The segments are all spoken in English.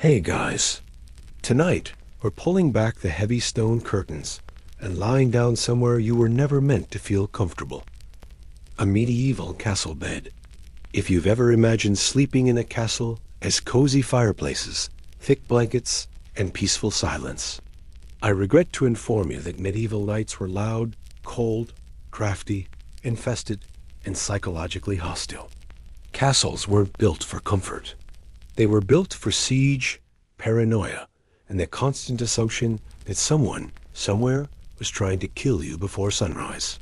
Hey guys, tonight we're pulling back the heavy stone curtains and lying down somewhere you were never meant to feel comfortable. A medieval castle bed. If you've ever imagined sleeping in a castle as cozy fireplaces, thick blankets, and peaceful silence. I regret to inform you that medieval nights were loud, cold, crafty, infested, and psychologically hostile. Castles weren't built for comfort. They were built for siege, paranoia, and the constant assumption that someone, somewhere, was trying to kill you before sunrise.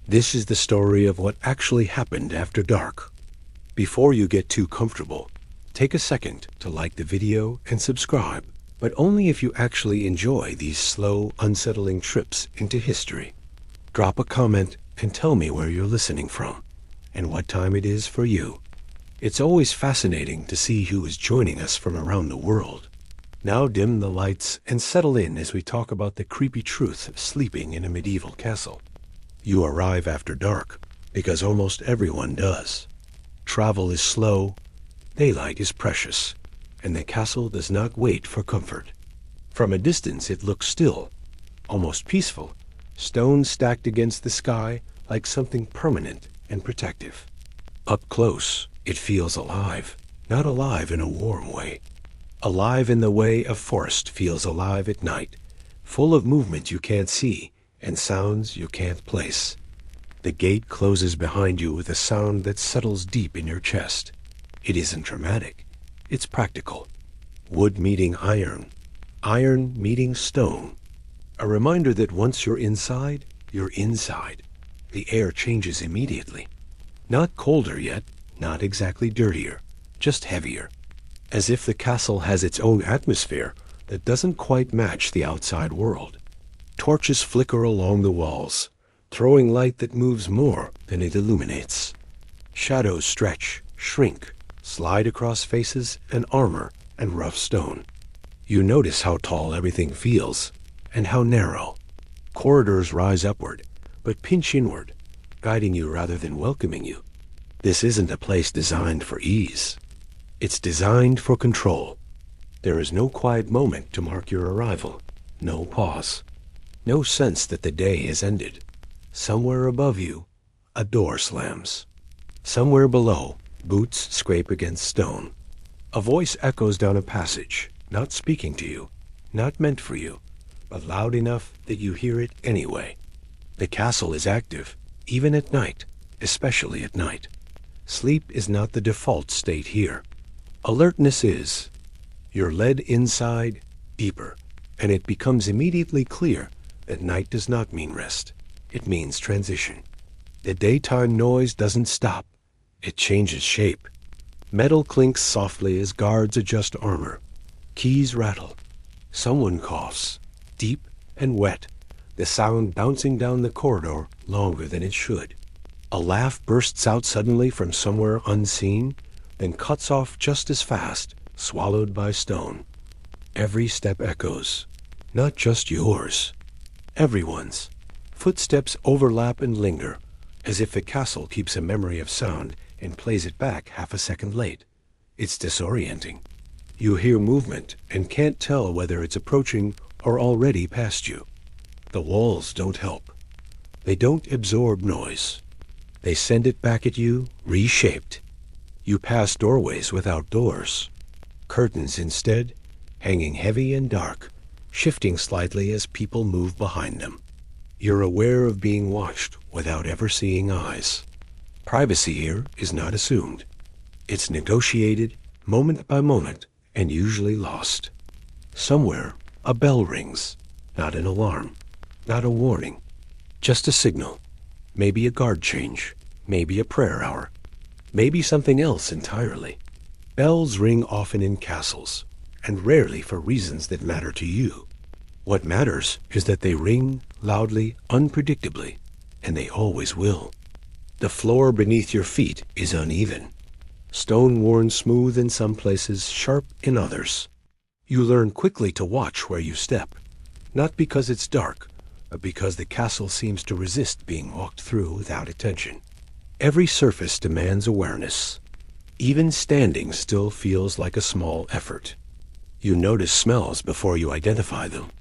This is the story of what actually happened after dark. Before you get too comfortable, take a second to like the video and subscribe, but only if you actually enjoy these slow, unsettling trips into history. Drop a comment and tell me where you're listening from and what time it is for you. It's always fascinating to see who is joining us from around the world. Now dim the lights and settle in as we talk about the creepy truth of sleeping in a medieval castle. You arrive after dark, because almost everyone does. Travel is slow, daylight is precious, and the castle does not wait for comfort. From a distance it looks still, almost peaceful, stones stacked against the sky like something permanent and protective. Up close, it feels alive, not alive in a warm way. Alive in the way a forest feels alive at night, full of movement you can't see and sounds you can't place. The gate closes behind you with a sound that settles deep in your chest. It isn't dramatic, it's practical. Wood meeting iron, iron meeting stone. A reminder that once you're inside, you're inside. The air changes immediately. Not colder yet, not exactly dirtier, just heavier. As if the castle has its own atmosphere that doesn't quite match the outside world. Torches flicker along the walls, throwing light that moves more than it illuminates. Shadows stretch, shrink, slide across faces and armor and rough stone. You notice how tall everything feels, and how narrow. Corridors rise upward, but pinch inward, guiding you rather than welcoming you. This isn't a place designed for ease. It's designed for control. There is no quiet moment to mark your arrival, no pause, no sense that the day has ended. Somewhere above you, a door slams. Somewhere below, boots scrape against stone. A voice echoes down a passage, not speaking to you, not meant for you, but loud enough that you hear it anyway. The castle is active, even at night, especially at night. Sleep is not the default state here. Alertness is. You're led inside, deeper, and it becomes immediately clear that night does not mean rest. It means transition. The daytime noise doesn't stop. It changes shape. Metal clinks softly as guards adjust armor. Keys rattle. Someone coughs, deep and wet, the sound bouncing down the corridor longer than it should. A laugh bursts out suddenly from somewhere unseen, then cuts off just as fast, swallowed by stone. Every step echoes, not just yours, everyone's. Footsteps overlap and linger, as if the castle keeps a memory of sound and plays it back half a second late. It's disorienting. You hear movement and can't tell whether it's approaching or already past you. The walls don't help. They don't absorb noise. They send it back at you, reshaped. You pass doorways without doors. Curtains instead, hanging heavy and dark, shifting slightly as people move behind them. You're aware of being watched without ever seeing eyes. Privacy here is not assumed. It's negotiated, moment by moment, and usually lost. Somewhere, a bell rings. Not an alarm, not a warning, just a signal. Maybe a guard change, maybe a prayer hour, maybe something else entirely. Bells ring often in castles, and rarely for reasons that matter to you. What matters is that they ring loudly, unpredictably, and they always will. The floor beneath your feet is uneven. Stone worn smooth in some places, sharp in others. You learn quickly to watch where you step, not because it's dark, but because the castle seems to resist being walked through without attention. Every surface demands awareness. Even standing still feels like a small effort. You notice smells before you identify them.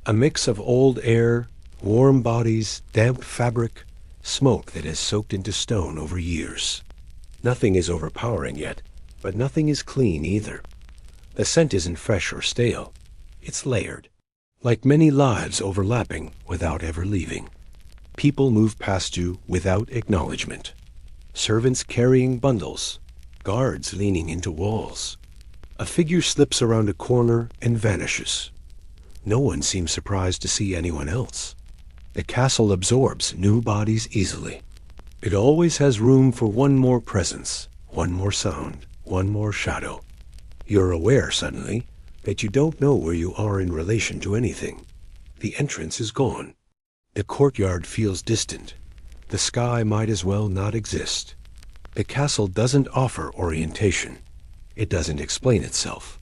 A mix of old air, warm bodies, damp fabric, smoke that has soaked into stone over years. Nothing is overpowering yet, but nothing is clean either. The scent isn't fresh or stale. It's layered, like many lives overlapping without ever leaving. People move past you without acknowledgement. Servants carrying bundles, guards leaning into walls. A figure slips around a corner and vanishes. No one seems surprised to see anyone else. The castle absorbs new bodies easily. It always has room for one more presence, one more sound, one more shadow. You're aware suddenly that you don't know where you are in relation to anything. The entrance is gone. The courtyard feels distant. The sky might as well not exist. The castle doesn't offer orientation. It doesn't explain itself.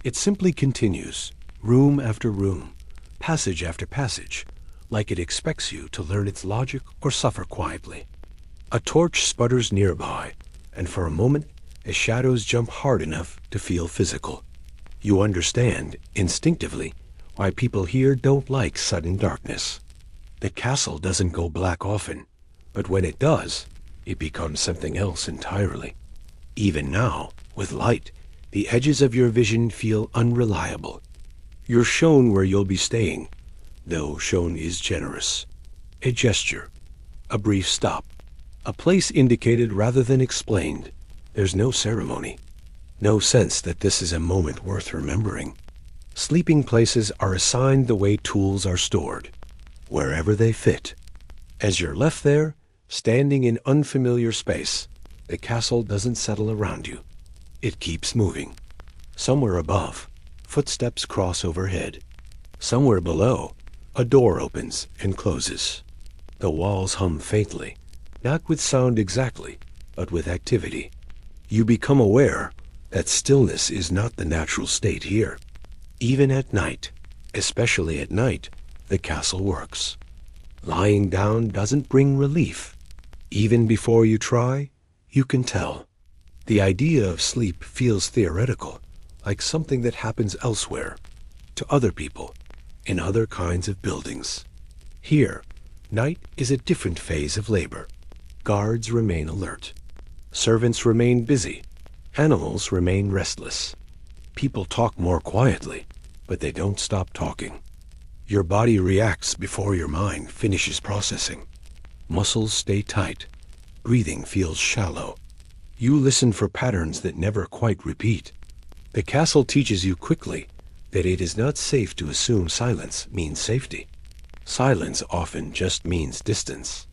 It simply continues, room after room, passage after passage, like it expects you to learn its logic or suffer quietly. A torch sputters nearby, and for a moment, the shadows jump hard enough to feel physical. You understand, instinctively, why people here don't like sudden darkness. The castle doesn't go black often, but when it does, it becomes something else entirely. Even now, with light, the edges of your vision feel unreliable. You're shown where you'll be staying, though shown is generous. A gesture, a brief stop, a place indicated rather than explained. There's no ceremony, no sense that this is a moment worth remembering. Sleeping places are assigned the way tools are stored, wherever they fit. As you're left there, standing in unfamiliar space, the castle doesn't settle around you. It keeps moving. Somewhere above, footsteps cross overhead. Somewhere below, a door opens and closes. The walls hum faintly, not with sound exactly, but with activity. You become aware that stillness is not the natural state here. Even at night, especially at night, the castle works. Lying down doesn't bring relief. Even before you try, you can tell. The idea of sleep feels theoretical, like something that happens elsewhere, to other people, in other kinds of buildings. Here, night is a different phase of labor. Guards remain alert. Servants remain busy. Animals remain restless. People talk more quietly, but they don't stop talking. Your body reacts before your mind finishes processing. Muscles stay tight. Breathing feels shallow. You listen for patterns that never quite repeat. The castle teaches you quickly that it is not safe to assume silence means safety. Silence often just means distance.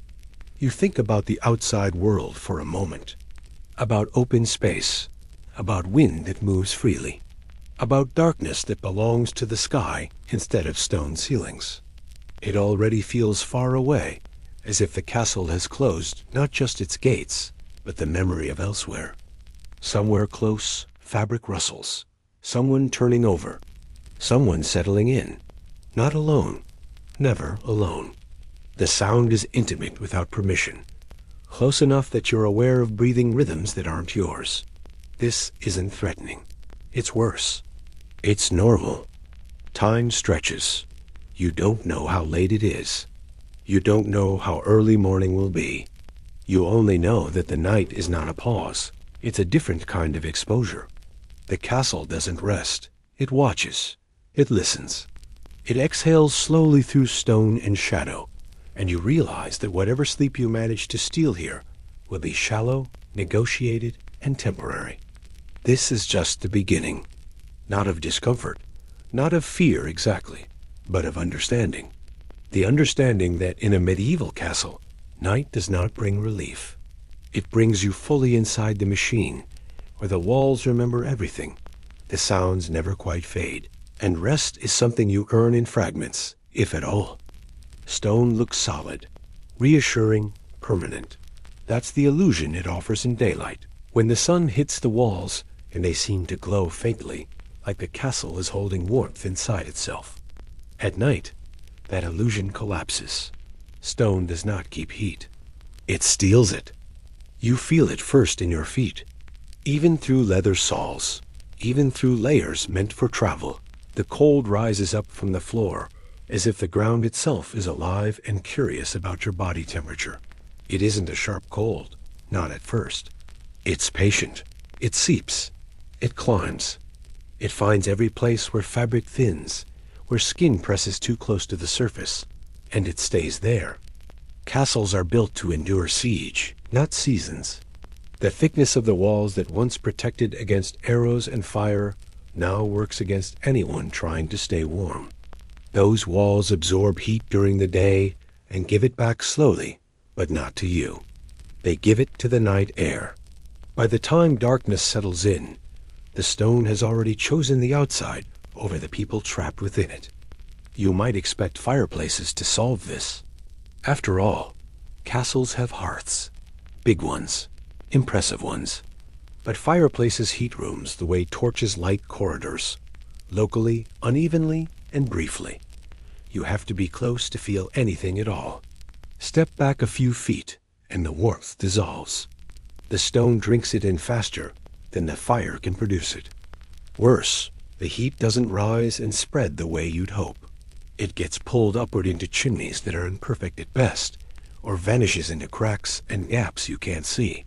You think about the outside world for a moment. About open space. About wind that moves freely. About darkness that belongs to the sky instead of stone ceilings. It already feels far away, as if the castle has closed not just its gates, but the memory of elsewhere. Somewhere close, fabric rustles. Someone turning over. Someone settling in. Not alone. Never alone. The sound is intimate without permission. Close enough that you're aware of breathing rhythms that aren't yours. This isn't threatening. It's worse. It's normal. Time stretches. You don't know how late it is. You don't know how early morning will be. You only know that the night is not a pause. It's a different kind of exposure. The castle doesn't rest. It watches. It listens. It exhales slowly through stone and shadow, and you realize that whatever sleep you manage to steal here will be shallow, negotiated, and temporary. This is just the beginning. Not of discomfort, not of fear exactly, but of understanding. The understanding that in a medieval castle, night does not bring relief. It brings you fully inside the machine, where the walls remember everything. The sounds never quite fade, and rest is something you earn in fragments, if at all. Stone looks solid, reassuring, permanent. That's the illusion it offers in daylight, when the sun hits the walls and they seem to glow faintly, like the castle is holding warmth inside itself. At night, that illusion collapses. Stone does not keep heat. It steals it. You feel it first in your feet, even through leather soles. Even through layers meant for travel, the cold rises up from the floor, as if the ground itself is alive and curious about your body temperature. It isn't a sharp cold, not at first. It's patient. It seeps. It climbs. It finds every place where fabric thins, where skin presses too close to the surface, and it stays there. Castles are built to endure siege, not seasons. The thickness of the walls that once protected against arrows and fire now works against anyone trying to stay warm. Those walls absorb heat during the day and give it back slowly, but not to you. They give it to the night air. By the time darkness settles in, the stone has already chosen the outside over the people trapped within it. You might expect fireplaces to solve this. After all, castles have hearths. Big ones. Impressive ones. But fireplaces heat rooms the way torches light corridors. Locally, unevenly, and briefly. You have to be close to feel anything at all. Step back a few feet, and the warmth dissolves. The stone drinks it in faster than the fire can produce it. Worse, the heat doesn't rise and spread the way you'd hope. It gets pulled upward into chimneys that are imperfect at best, or vanishes into cracks and gaps you can't see.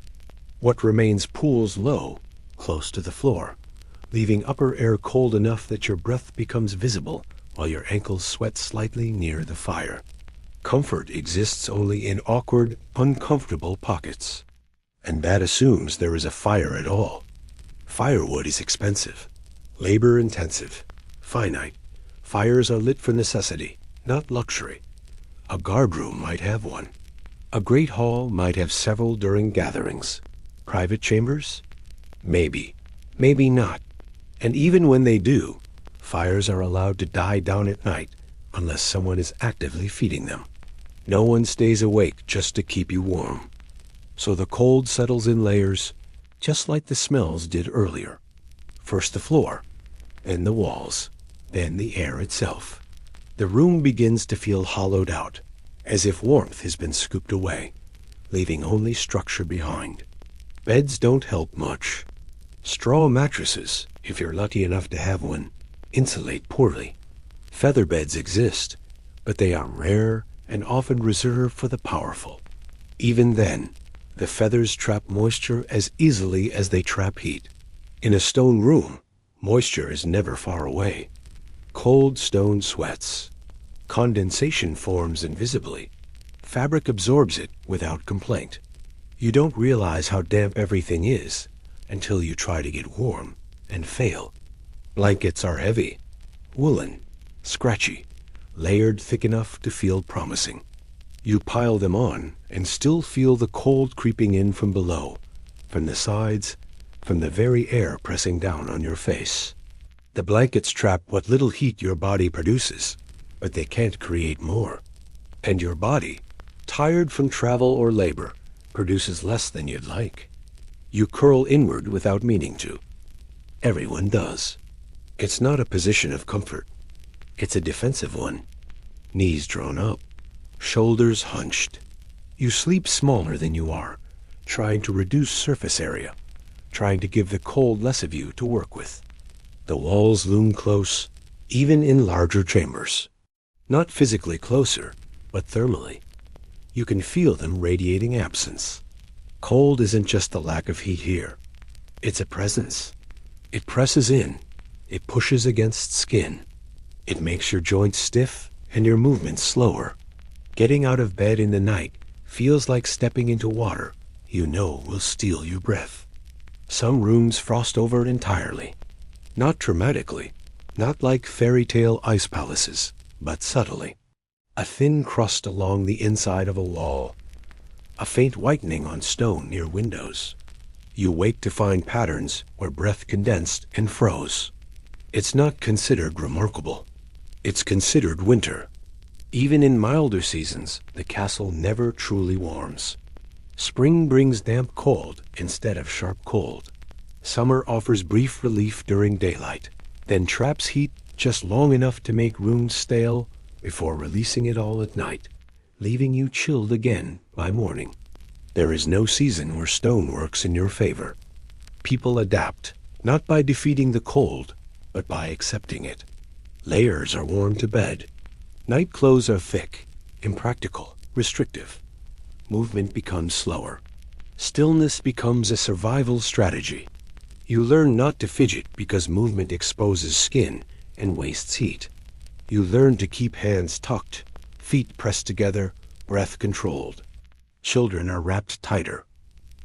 What remains pools low, close to the floor, leaving upper air cold enough that your breath becomes visible while your ankles sweat slightly near the fire. Comfort exists only in awkward, uncomfortable pockets. And that assumes there is a fire at all. Firewood is expensive, labor-intensive, finite. Fires are lit for necessity, not luxury. A guardroom might have one. A great hall might have several during gatherings. Private chambers? Maybe. Maybe not. And even when they do, fires are allowed to die down at night unless someone is actively feeding them. No one stays awake just to keep you warm. So the cold settles in layers, just like the smells did earlier. First the floor, then the walls, then the air itself. The room begins to feel hollowed out, as if warmth has been scooped away, leaving only structure behind. Beds don't help much. Straw mattresses, if you're lucky enough to have one, insulate poorly. Feather beds exist, but they are rare and often reserved for the powerful. Even then, the feathers trap moisture as easily as they trap heat. In a stone room, moisture is never far away. Cold stone sweats. Condensation forms invisibly. Fabric absorbs it without complaint. You don't realize how damp everything is until you try to get warm and fail. Blankets are heavy, woolen, scratchy, layered thick enough to feel promising. You pile them on and still feel the cold creeping in from below, from the sides, from the very air pressing down on your face. The blankets trap what little heat your body produces, but they can't create more. And your body, tired from travel or labor, produces less than you'd like. You curl inward without meaning to. Everyone does. It's not a position of comfort. It's a defensive one. Knees drawn up, shoulders hunched. You sleep smaller than you are, trying to reduce surface area, trying to give the cold less of you to work with. The walls loom close, even in larger chambers. Not physically closer, but thermally. You can feel them radiating absence. Cold isn't just the lack of heat here. It's a presence. It presses in. It pushes against skin. It makes your joints stiff and your movements slower. Getting out of bed in the night feels like stepping into water you know will steal your breath. Some rooms frost over entirely. Not dramatically, not like fairy tale ice palaces, but subtly. A thin crust along the inside of a wall. A faint whitening on stone near windows. You wake to find patterns where breath condensed and froze. It's not considered remarkable. It's considered winter. Even in milder seasons, the castle never truly warms. Spring brings damp cold instead of sharp cold. Summer offers brief relief during daylight, then traps heat just long enough to make rooms stale before releasing it all at night, leaving you chilled again by morning. There is no season where stone works in your favor. People adapt, Not by defeating the cold, but by accepting it. Layers are worn to bed. Night clothes are thick, impractical, restrictive. Movement becomes slower. Stillness becomes a survival strategy. You learn not to fidget because movement exposes skin and wastes heat. You learn to keep hands tucked, feet pressed together, breath controlled. Children are wrapped tighter.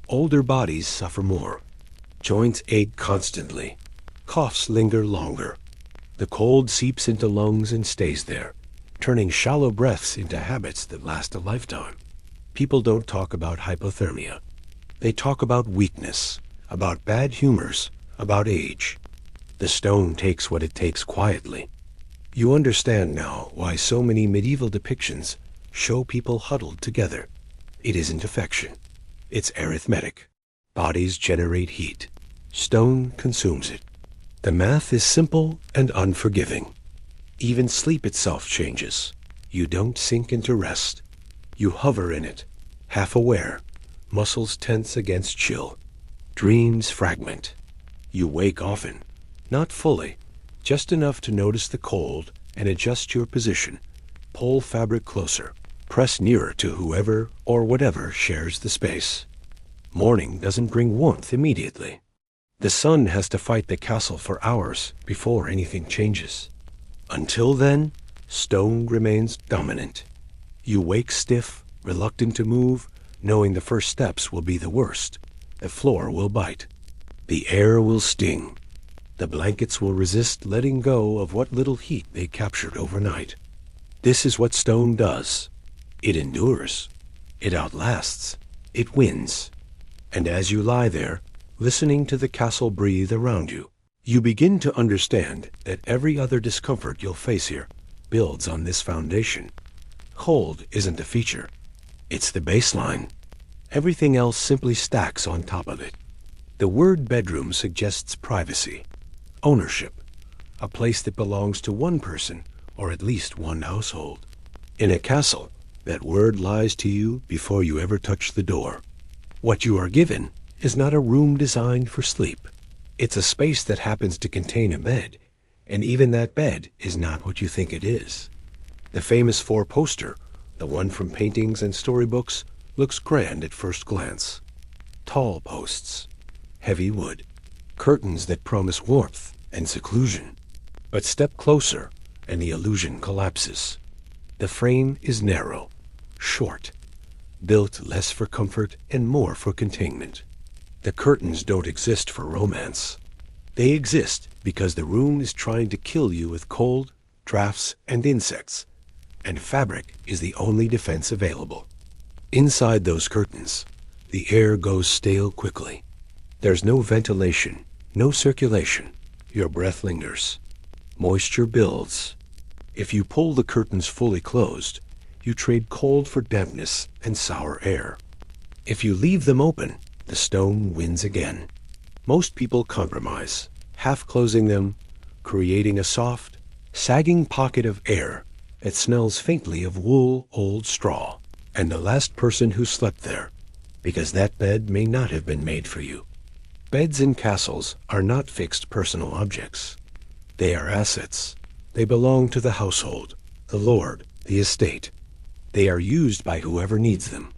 Older bodies suffer more. Joints ache constantly. Coughs linger longer. The cold seeps into lungs and stays there, turning shallow breaths into habits that last a lifetime. People don't talk about hypothermia. They talk about weakness, about bad humors, about age. The stone takes what it takes quietly. You understand now why so many medieval depictions show people huddled together. It isn't affection. It's arithmetic. Bodies generate heat. Stone consumes it. The math is simple and unforgiving. Even sleep itself changes. You don't sink into rest. You hover in it, half aware, muscles tense against chill. Dreams fragment. You wake often, not fully, just enough to notice the cold and adjust your position. Pull fabric closer. Press nearer to whoever or whatever shares the space. Morning doesn't bring warmth immediately. The sun has to fight the castle for hours before anything changes. Until then, stone remains dominant. You wake stiff, reluctant to move, knowing the first steps will be the worst. The floor will bite. The air will sting. The blankets will resist letting go of what little heat they captured overnight. This is what stone does. It endures. It outlasts. It wins. And as you lie there, listening to the castle breathe around you, you begin to understand that every other discomfort you'll face here builds on this foundation. Cold isn't a feature. It's the baseline. Everything else simply stacks on top of it. The word bedroom suggests privacy, ownership, a place that belongs to one person or at least one household. In a castle, that word lies to you before you ever touch the door. What you are given is not a room designed for sleep. It's a space that happens to contain a bed, and even that bed is not what you think it is. The famous four-poster, the one from paintings and storybooks, looks grand at first glance. Tall posts, heavy wood, curtains that promise warmth and seclusion. But step closer, and the illusion collapses. The frame is narrow, short, built less for comfort and more for containment. The curtains don't exist for romance. They exist because the room is trying to kill you with cold, drafts, and insects, and fabric is the only defense available. Inside those curtains, the air goes stale quickly. There's no ventilation, no circulation. Your breath lingers. Moisture builds. If you pull the curtains fully closed, you trade cold for dampness and sour air. If you leave them open, the stone wins again. Most people compromise, half closing them, creating a soft, sagging pocket of air that smells faintly of wool, old straw, and the last person who slept there, because that bed may not have been made for you. Beds in castles are not fixed personal objects. They are assets. They belong to the household, the lord, the estate. They are used by whoever needs them.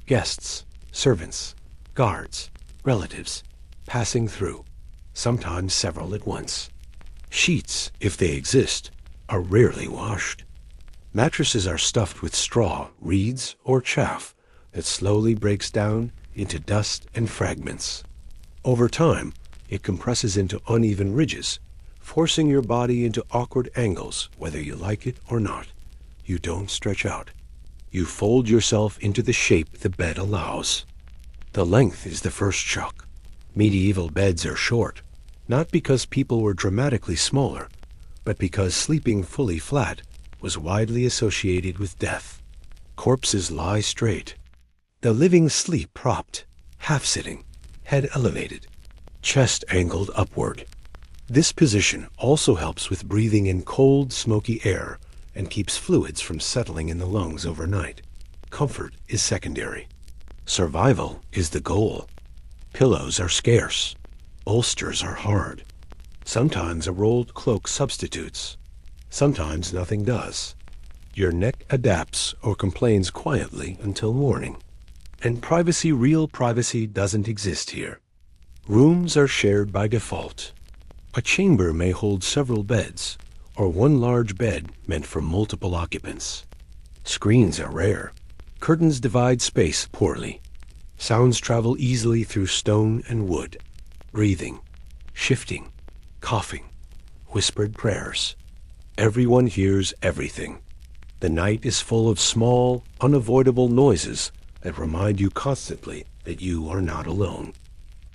Guests, servants, guards, relatives, passing through, sometimes several at once. Sheets, if they exist, are rarely washed. Mattresses are stuffed with straw, reeds, or chaff that slowly breaks down into dust and fragments. Over time, it compresses into uneven ridges, forcing your body into awkward angles, whether you like it or not. You don't stretch out. You fold yourself into the shape the bed allows. The length is the first shock. Medieval beds are short, not because people were dramatically smaller, but because sleeping fully flat was widely associated with death. Corpses lie straight. The living sleep propped, half-sitting, head elevated, chest angled upward. This position also helps with breathing in cold, smoky air and keeps fluids from settling in the lungs overnight. Comfort is secondary. Survival is the goal. Pillows are scarce. Bolsters are hard. Sometimes a rolled cloak substitutes. Sometimes nothing does. Your neck adapts or complains quietly until morning. And privacy, real privacy, doesn't exist here. Rooms are shared by default. A chamber may hold several beds, or one large bed meant for multiple occupants. Screens are rare. Curtains divide space poorly. Sounds travel easily through stone and wood. Breathing, shifting, coughing, whispered prayers. Everyone hears everything. The night is full of small, unavoidable noises that remind you constantly that you are not alone.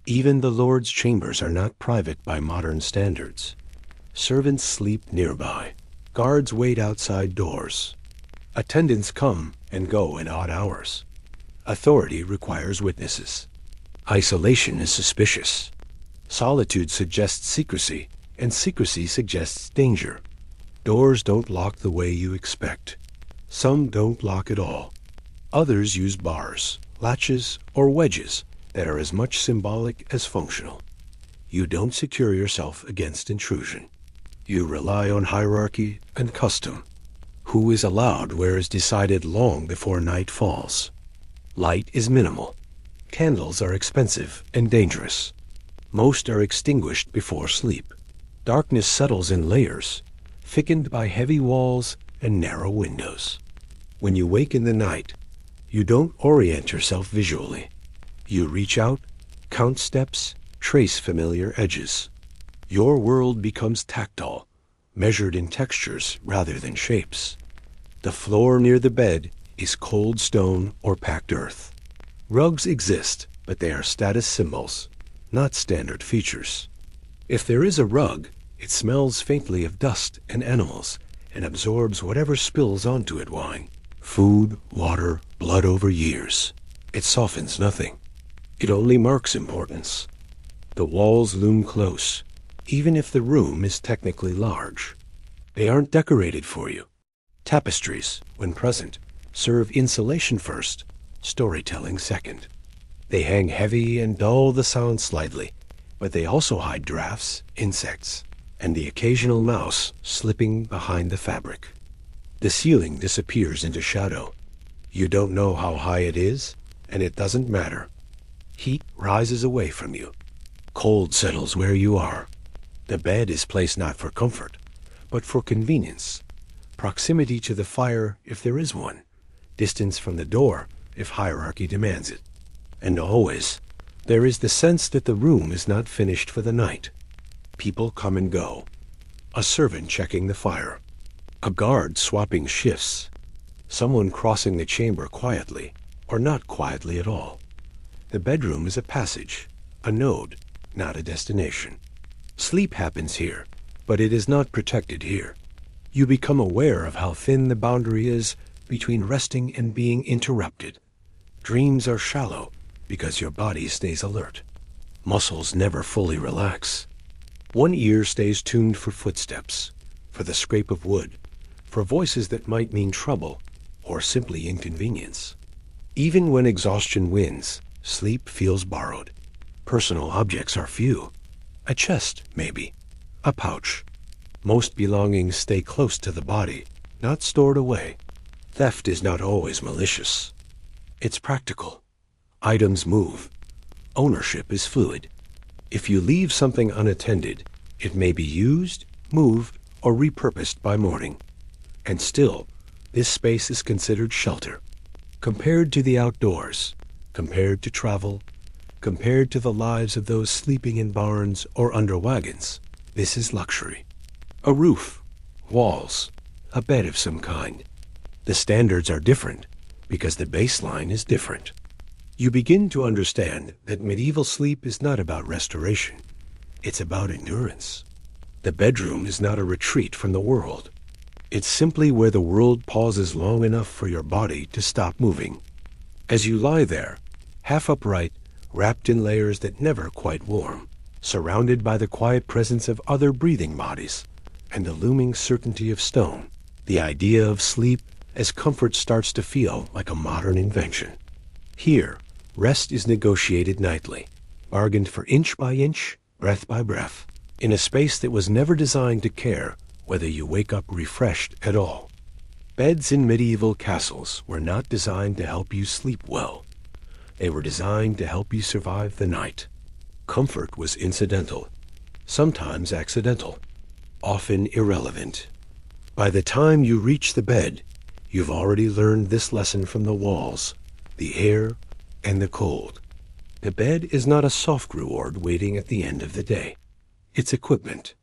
Even the Lord's chambers are not private by modern standards. Servants sleep nearby. Guards wait outside doors. Attendants come and go at odd hours. Authority requires witnesses. Isolation is suspicious. Solitude suggests secrecy, and secrecy suggests danger. Doors don't lock the way you expect. Some don't lock at all. Others use bars, latches, or wedges that are as much symbolic as functional. You don't secure yourself against intrusion. You rely on hierarchy and custom. Who is allowed where is decided long before night falls. Light is minimal. Candles are expensive and dangerous. Most are extinguished before sleep. Darkness settles in layers, thickened by heavy walls and narrow windows. When you wake in the night, you don't orient yourself visually. You reach out, count steps, trace familiar edges. Your world becomes tactile, measured in textures rather than shapes. The floor near the bed is cold stone or packed earth. Rugs exist, but they are status symbols, not standard features. If there is a rug, it smells faintly of dust and animals and absorbs whatever spills onto it: wine, food, water, blood over years. It softens nothing. It only marks importance. The walls loom close, even if the room is technically large. They aren't decorated for you. Tapestries, when present, serve insulation first, storytelling second. They hang heavy and dull the sound slightly, but they also hide drafts, insects, and the occasional mouse slipping behind the fabric. The ceiling disappears into shadow. You don't know how high it is, and it doesn't matter. Heat rises away from you. Cold settles where you are. The bed is placed not for comfort, but for convenience. Proximity to the fire, if there is one. Distance from the door, if hierarchy demands it. And always, there is the sense that the room is not finished for the night. People come and go. A servant checking the fire. A guard swapping shifts. Someone crossing the chamber quietly, or not quietly at all. The bedroom is a passage, a node, not a destination. Sleep happens here, but it is not protected here. You become aware of how thin the boundary is between resting and being interrupted. Dreams are shallow because your body stays alert. Muscles never fully relax. One ear stays tuned for footsteps, for the scrape of wood, for voices that might mean trouble or simply inconvenience. Even when exhaustion wins, sleep feels borrowed. Personal objects are few. A chest, maybe. A pouch. Most belongings stay close to the body, not stored away. Theft is not always malicious. It's practical. Items move. Ownership is fluid. If you leave something unattended, it may be used, moved, or repurposed by morning. And still, this space is considered shelter. Compared to the outdoors, compared to travel, compared to the lives of those sleeping in barns or under wagons, this is luxury. A roof, walls, a bed of some kind. The standards are different because the baseline is different. You begin to understand that medieval sleep is not about restoration. It's about endurance. The bedroom is not a retreat from the world. It's simply where the world pauses long enough for your body to stop moving. As you lie there, half upright, wrapped in layers that never quite warm, surrounded by the quiet presence of other breathing bodies, and the looming certainty of stone, the idea of sleep as comfort starts to feel like a modern invention. Here, rest is negotiated nightly, bargained for inch by inch, breath by breath, in a space that was never designed to care whether you wake up refreshed at all. Beds in medieval castles were not designed to help you sleep well. They were designed to help you survive the night. Comfort was incidental, sometimes accidental, often irrelevant. By the time you reach the bed, you've already learned this lesson from the walls, the air, and the cold. The bed is not a soft reward waiting at the end of the day. It's equipment.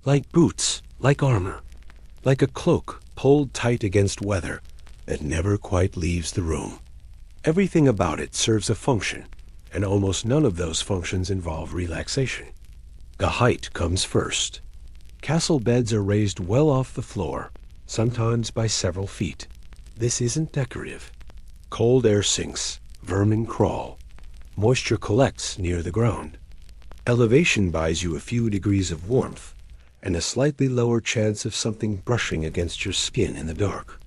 Like boots, like armor, like a cloak pulled tight against weather that never quite leaves the room. Everything about it serves a function, and almost none of those functions involve relaxation. The height comes first. Castle beds are raised well off the floor, sometimes by several feet. This isn't decorative. Cold air sinks, vermin crawl, moisture collects near the ground. Elevation buys you a few degrees of warmth and a slightly lower chance of something brushing against your skin in the dark.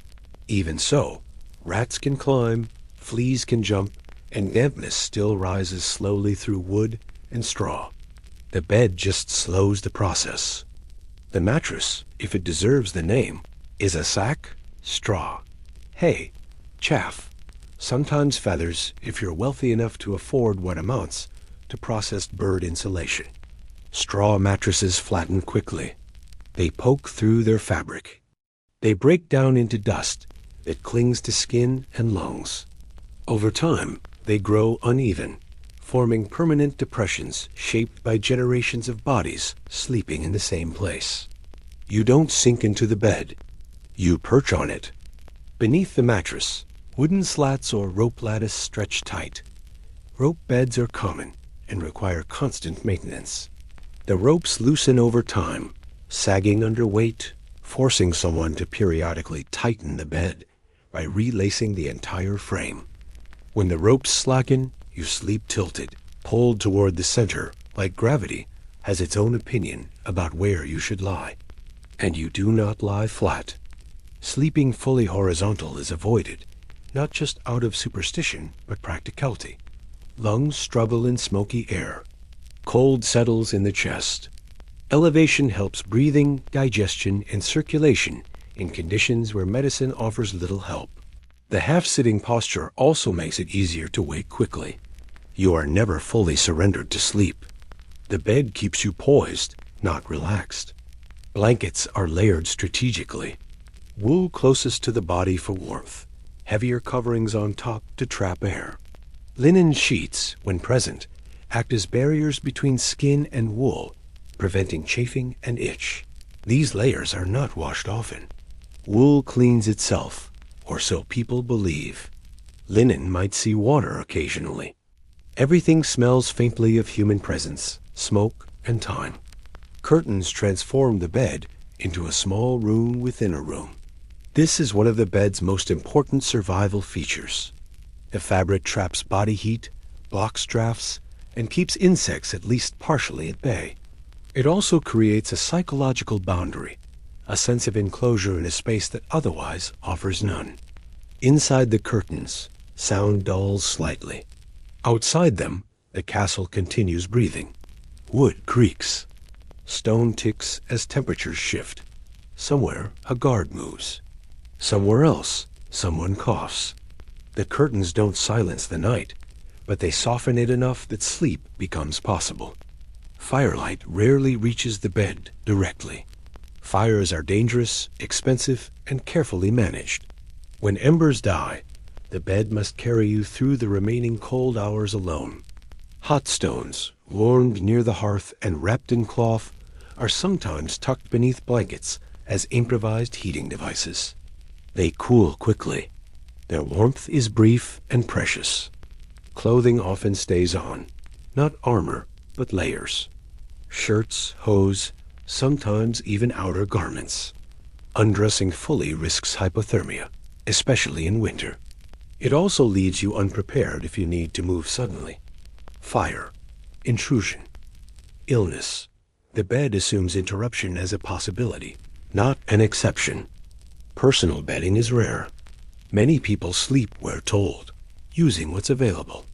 Even so, rats can climb, fleas can jump, and dampness still rises slowly through wood and straw. The bed just slows the process. The mattress, if it deserves the name, is a sack, straw, hay, chaff, sometimes feathers if you're wealthy enough to afford what amounts to processed bird insulation. Straw mattresses flatten quickly. They poke through their fabric. They break down into dust that clings to skin and lungs. Over time, they grow uneven, forming permanent depressions shaped by generations of bodies sleeping in the same place. You don't sink into the bed. You perch on it. Beneath the mattress, wooden slats or rope lattice stretch tight. Rope beds are common and require constant maintenance. The ropes loosen over time, sagging under weight, forcing someone to periodically tighten the bed by relacing the entire frame. When the ropes slacken, you sleep tilted, pulled toward the center, like gravity has its own opinion about where you should lie. And you do not lie flat. Sleeping fully horizontal is avoided, not just out of superstition, but practicality. Lungs struggle in smoky air. Cold settles in the chest. Elevation helps breathing, digestion, and circulation in conditions where medicine offers little help. The half-sitting posture also makes it easier to wake quickly. You are never fully surrendered to sleep. The bed keeps you poised, not relaxed. Blankets are layered strategically. Wool closest to the body for warmth, heavier coverings on top to trap air. Linen sheets, when present, act as barriers between skin and wool, preventing chafing and itch. These layers are not washed often. Wool cleans itself, or so people believe. Linen might see water occasionally. Everything smells faintly of human presence, smoke, and time. Curtains transform the bed into a small room within a room. This is one of the bed's most important survival features. The fabric traps body heat, blocks drafts, and keeps insects at least partially at bay. It also creates a psychological boundary, a sense of enclosure in a space that otherwise offers none. Inside the curtains, sound dulls slightly. Outside them, the castle continues breathing. Wood creaks. Stone ticks as temperatures shift. Somewhere, a guard moves. Somewhere else, someone coughs. The curtains don't silence the night, but they soften it enough that sleep becomes possible. Firelight rarely reaches the bed directly. Fires are dangerous, expensive, and carefully managed. When embers die, the bed must carry you through the remaining cold hours alone. Hot stones, warmed near the hearth and wrapped in cloth, are sometimes tucked beneath blankets as improvised heating devices. They cool quickly. Their warmth is brief and precious. Clothing often stays on, not armor, but layers. Shirts, hose, sometimes even outer garments. Undressing fully risks hypothermia, especially in winter. It also leaves you unprepared if you need to move suddenly. Fire, intrusion, illness. The bed assumes interruption as a possibility, not an exception. Personal bedding is rare. Many people sleep where told, using what's available.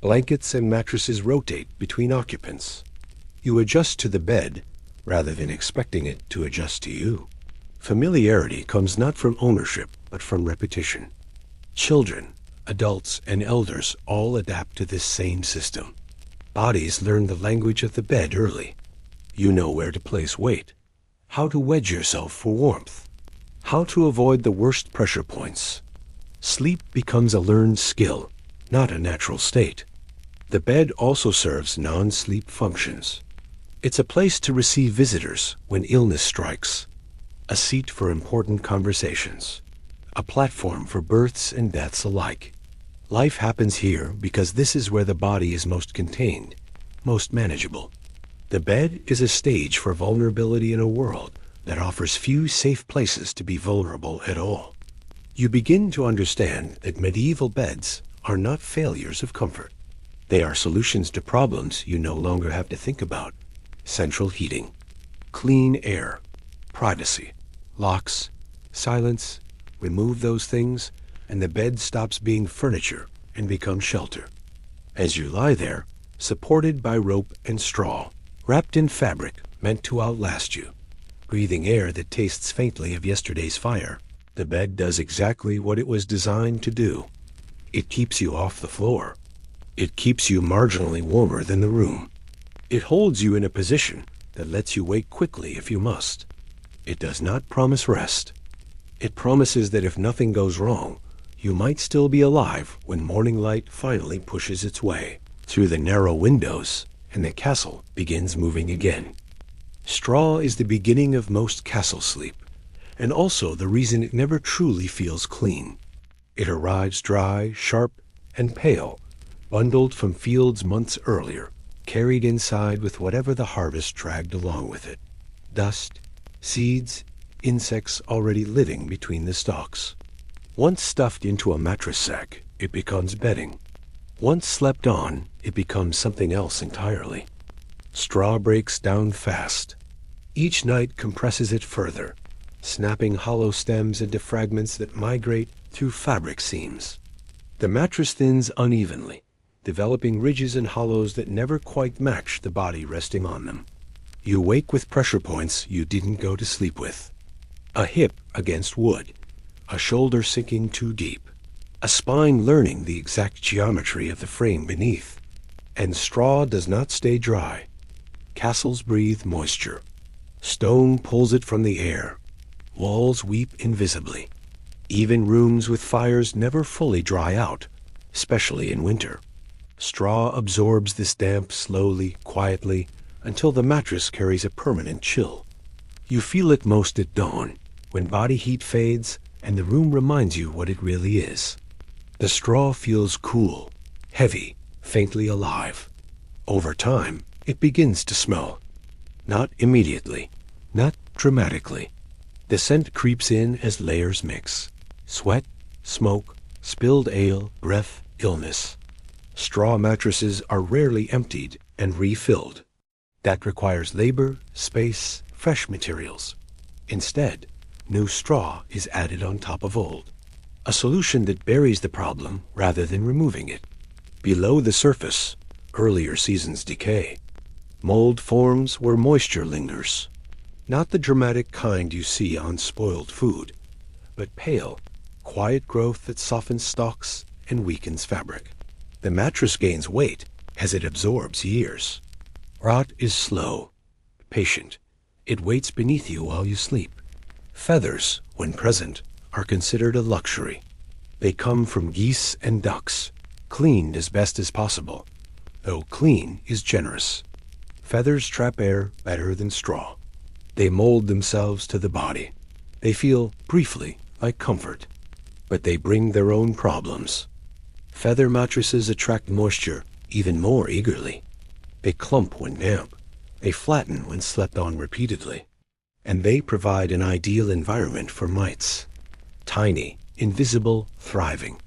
Blankets and mattresses rotate between occupants. You adjust to the bed rather than expecting it to adjust to you. Familiarity comes not from ownership, but from repetition. Children, adults, and elders all adapt to this same system. Bodies learn the language of the bed early. You know where to place weight, how to wedge yourself for warmth, how to avoid the worst pressure points. Sleep becomes a learned skill, not a natural state. The bed also serves non-sleep functions. It's a place to receive visitors when illness strikes, a seat for important conversations, a platform for births and deaths alike. Life happens here because this is where the body is most contained, most manageable. The bed is a stage for vulnerability in a world that offers few safe places to be vulnerable at all. You begin to understand that medieval beds are not failures of comfort. They are solutions to problems you no longer have to think about. Central heating, clean air, privacy, locks, silence. Remove those things, and the bed stops being furniture and becomes shelter. As you lie there, supported by rope and straw, wrapped in fabric meant to outlast you, breathing air that tastes faintly of yesterday's fire, the bed does exactly what it was designed to do. It keeps you off the floor. It keeps you marginally warmer than the room. It holds you in a position that lets you wake quickly if you must. It does not promise rest. It promises that if nothing goes wrong, you might still be alive when morning light finally pushes its way through the narrow windows and the castle begins moving again. Straw is the beginning of most castle sleep, and also the reason it never truly feels clean. It arrives dry, sharp, and pale, bundled from fields months earlier, carried inside with whatever the harvest dragged along with it. Dust, seeds, insects already living between the stalks. Once stuffed into a mattress sack, it becomes bedding. Once slept on, it becomes something else entirely. Straw breaks down fast. Each night compresses it further, snapping hollow stems into fragments that migrate through fabric seams. The mattress thins unevenly, developing ridges and hollows that never quite match the body resting on them. You wake with pressure points you didn't go to sleep with. A hip against wood, a shoulder sinking too deep, a spine learning the exact geometry of the frame beneath. And straw does not stay dry. Castles breathe moisture. Stone pulls it from the air. Walls weep invisibly. Even rooms with fires never fully dry out, especially in winter. Straw absorbs this damp slowly, quietly, until the mattress carries a permanent chill. You feel it most at dawn, when body heat fades and the room reminds you what it really is. The straw feels cool, heavy, faintly alive. Over time, it begins to smell. Not immediately, not dramatically. The scent creeps in as layers mix. Sweat, smoke, spilled ale, breath, illness. Straw mattresses are rarely emptied and refilled. That requires labor, space, fresh materials. Instead, new straw is added on top of old. A solution that buries the problem rather than removing it. Below the surface, earlier seasons decay. Mold forms where moisture lingers. Not the dramatic kind you see on spoiled food, but pale, quiet growth that softens stalks and weakens fabric. The mattress gains weight as it absorbs years. Rot is slow, patient. It waits beneath you while you sleep. Feathers, when present, are considered a luxury. They come from geese and ducks, cleaned as best as possible, though clean is generous. Feathers trap air better than straw. They mold themselves to the body. They feel, briefly, like comfort, but they bring their own problems. Feather mattresses attract moisture even more eagerly. They clump when damp. They flatten when slept on repeatedly. And they provide an ideal environment for mites. Tiny, invisible, thriving.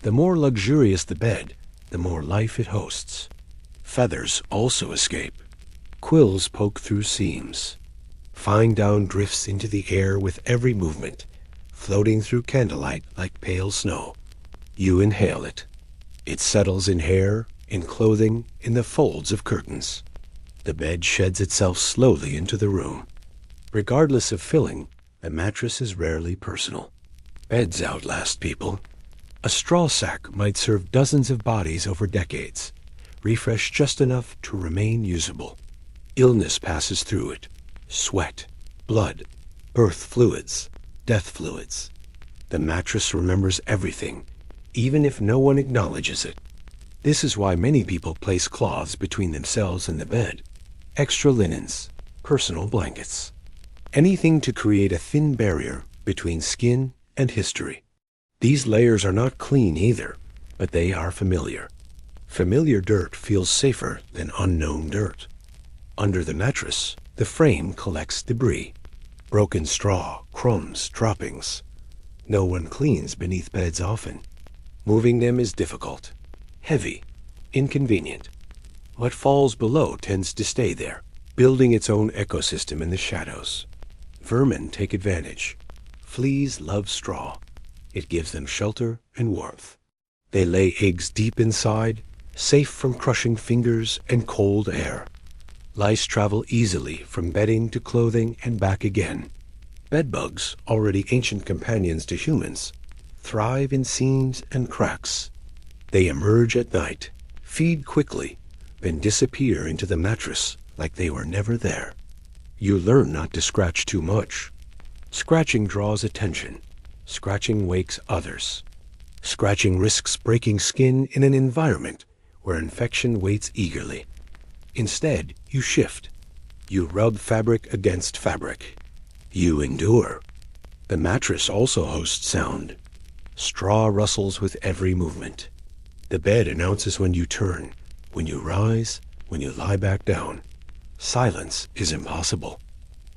The more luxurious the bed, the more life it hosts. Feathers also escape. Quills poke through seams. Fine down drifts into the air with every movement, floating through candlelight like pale snow. You inhale it. It settles in hair, in clothing, in the folds of curtains. The bed sheds itself slowly into the room. Regardless of filling, the mattress is rarely personal. Beds outlast people. A straw sack might serve dozens of bodies over decades, refreshed just enough to remain usable. Illness passes through it. Sweat, blood, birth fluids, death fluids. The mattress remembers everything, even if no one acknowledges it. This is why many people place cloths between themselves and the bed. Extra linens, personal blankets. Anything to create a thin barrier between skin and history. These layers are not clean either, but they are familiar. Familiar dirt feels safer than unknown dirt. Under the mattress, the frame collects debris. Broken straw, crumbs, droppings. No one cleans beneath beds often. Moving them is difficult, heavy, inconvenient. What falls below tends to stay there, building its own ecosystem in the shadows. Vermin take advantage. Fleas love straw. It gives them shelter and warmth. They lay eggs deep inside, safe from crushing fingers and cold air. Lice travel easily from bedding to clothing and back again. Bedbugs, already ancient companions to humans, thrive in seams and cracks. They emerge at night, feed quickly, then disappear into the mattress like they were never there. You learn not to scratch too much. Scratching draws attention. Scratching wakes others. Scratching risks breaking skin in an environment where infection waits eagerly. Instead, you shift. You rub fabric against fabric. You endure. The mattress also hosts sound. Straw rustles with every movement. The bed announces when you turn, when you rise, when you lie back down. Silence is impossible.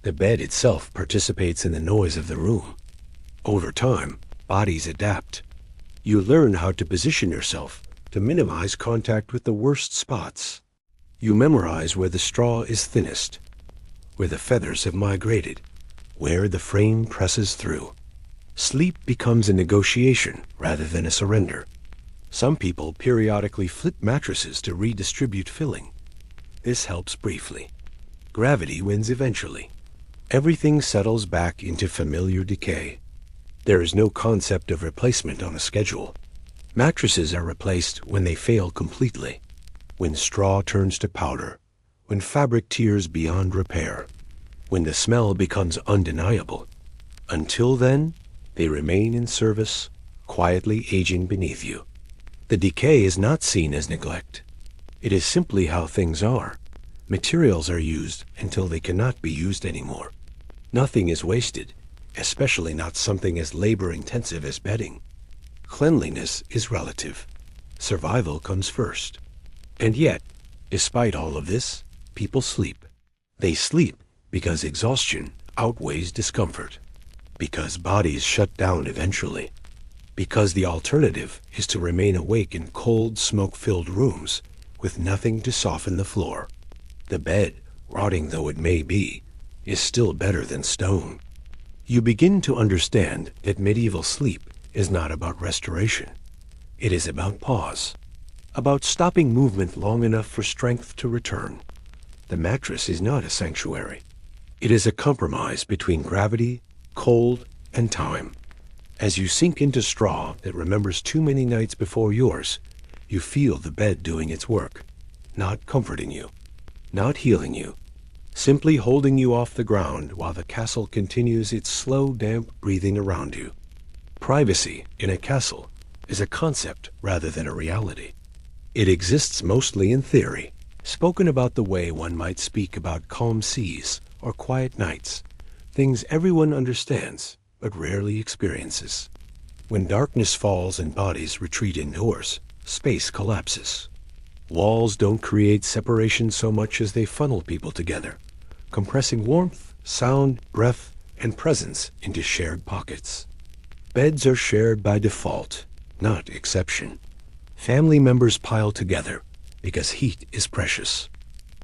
The bed itself participates in the noise of the room. Over time, bodies adapt. You learn how to position yourself to minimize contact with the worst spots. You memorize where the straw is thinnest, where the feathers have migrated, where the frame presses through. Sleep becomes a negotiation rather than a surrender. Some people periodically flip mattresses to redistribute filling. This helps briefly. Gravity wins eventually. Everything settles back into familiar decay. There is no concept of replacement on a schedule. Mattresses are replaced when they fail completely, when straw turns to powder, when fabric tears beyond repair, when the smell becomes undeniable. Until then, they remain in service, quietly aging beneath you. The decay is not seen as neglect. It is simply how things are. Materials are used until they cannot be used anymore. Nothing is wasted, especially not something as labor-intensive as bedding. Cleanliness is relative. Survival comes first. And yet, despite all of this, people sleep. They sleep because exhaustion outweighs discomfort, because bodies shut down eventually, because the alternative is to remain awake in cold, smoke-filled rooms with nothing to soften the floor. The bed, rotting though it may be, is still better than stone. You begin to understand that medieval sleep is not about restoration. It is about pause, about stopping movement long enough for strength to return. The mattress is not a sanctuary. It is a compromise between gravity, cold, and time. As you sink into straw that remembers too many nights before yours, you feel the bed doing its work, not comforting you, not healing you, simply holding you off the ground while the castle continues its slow, damp breathing around you. Privacy in a castle is a concept rather than a reality. It exists mostly in theory, spoken about the way one might speak about calm seas or quiet nights, things everyone understands but rarely experiences. When darkness falls and bodies retreat indoors, space collapses. Walls don't create separation so much as they funnel people together, compressing warmth, sound, breath, and presence into shared pockets. Beds are shared by default, not exception. Family members pile together because heat is precious.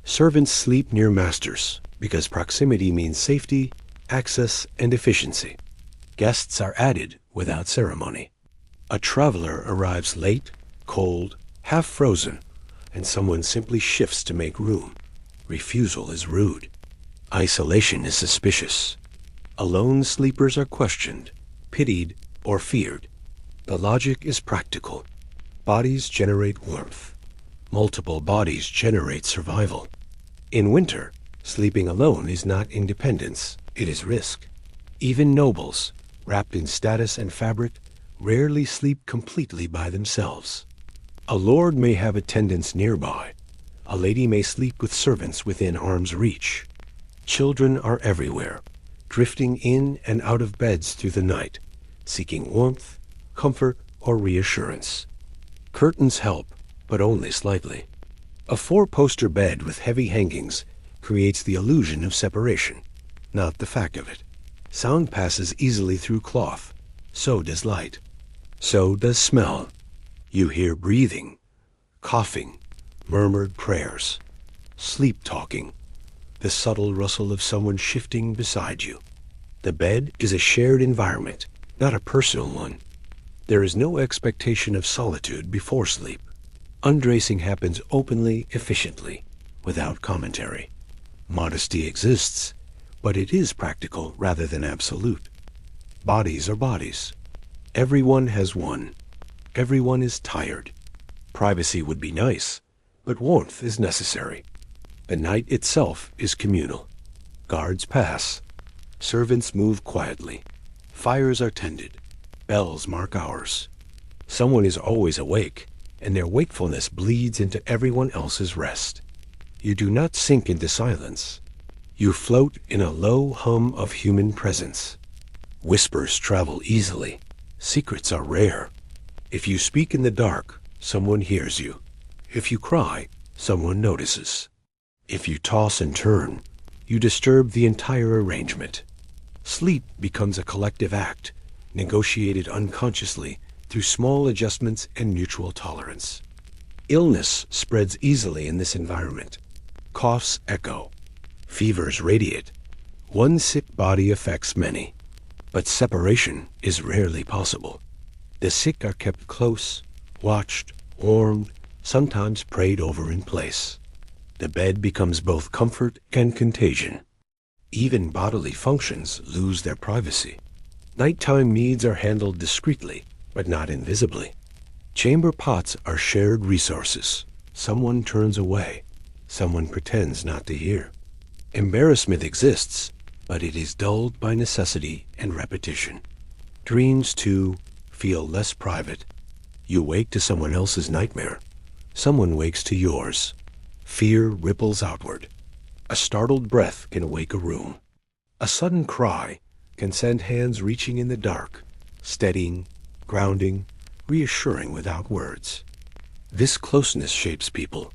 Servants sleep near masters because proximity means safety, access, and efficiency. Guests are added without ceremony. A traveler arrives late, cold, half frozen, and someone simply shifts to make room. Refusal is rude. Isolation is suspicious. Alone sleepers are questioned, pitied, or feared. The logic is practical. Bodies generate warmth. Multiple bodies generate survival. In winter, sleeping alone is not independence, it is risk. Even nobles, wrapped in status and fabric, rarely sleep completely by themselves. A lord may have attendants nearby. A lady may sleep with servants within arm's reach. Children are everywhere, drifting in and out of beds through the night, seeking warmth, comfort, or reassurance. Curtains help, but only slightly. A four-poster bed with heavy hangings creates the illusion of separation, not the fact of it. Sound passes easily through cloth. So does light. So does smell. You hear breathing, coughing, murmured prayers, sleep talking, the subtle rustle of someone shifting beside you. The bed is a shared environment, not a personal one. There is no expectation of solitude before sleep. Undressing happens openly, efficiently, without commentary. Modesty exists, but it is practical rather than absolute. Bodies are bodies. Everyone has one. Everyone is tired. Privacy would be nice, but warmth is necessary. The night itself is communal. Guards pass. Servants move quietly. Fires are tended. Bells mark hours. Someone is always awake, and their wakefulness bleeds into everyone else's rest. You do not sink into silence. You float in a low hum of human presence. Whispers travel easily. Secrets are rare. If you speak in the dark, someone hears you. If you cry, someone notices. If you toss and turn, you disturb the entire arrangement. Sleep becomes a collective act, negotiated unconsciously through small adjustments and mutual tolerance. Illness spreads easily in this environment. Coughs echo. Fevers radiate. One sick body affects many, but separation is rarely possible. The sick are kept close, watched, warmed, sometimes prayed over in place. The bed becomes both comfort and contagion. Even bodily functions lose their privacy. Nighttime needs are handled discreetly, but not invisibly. Chamber pots are shared resources. Someone turns away. Someone pretends not to hear. Embarrassment exists, but it is dulled by necessity and repetition. Dreams, too, feel less private. You wake to someone else's nightmare. Someone wakes to yours. Fear ripples outward. A startled breath can wake a room. A sudden cry can send hands reaching in the dark, steadying, grounding, reassuring without words. This closeness shapes people.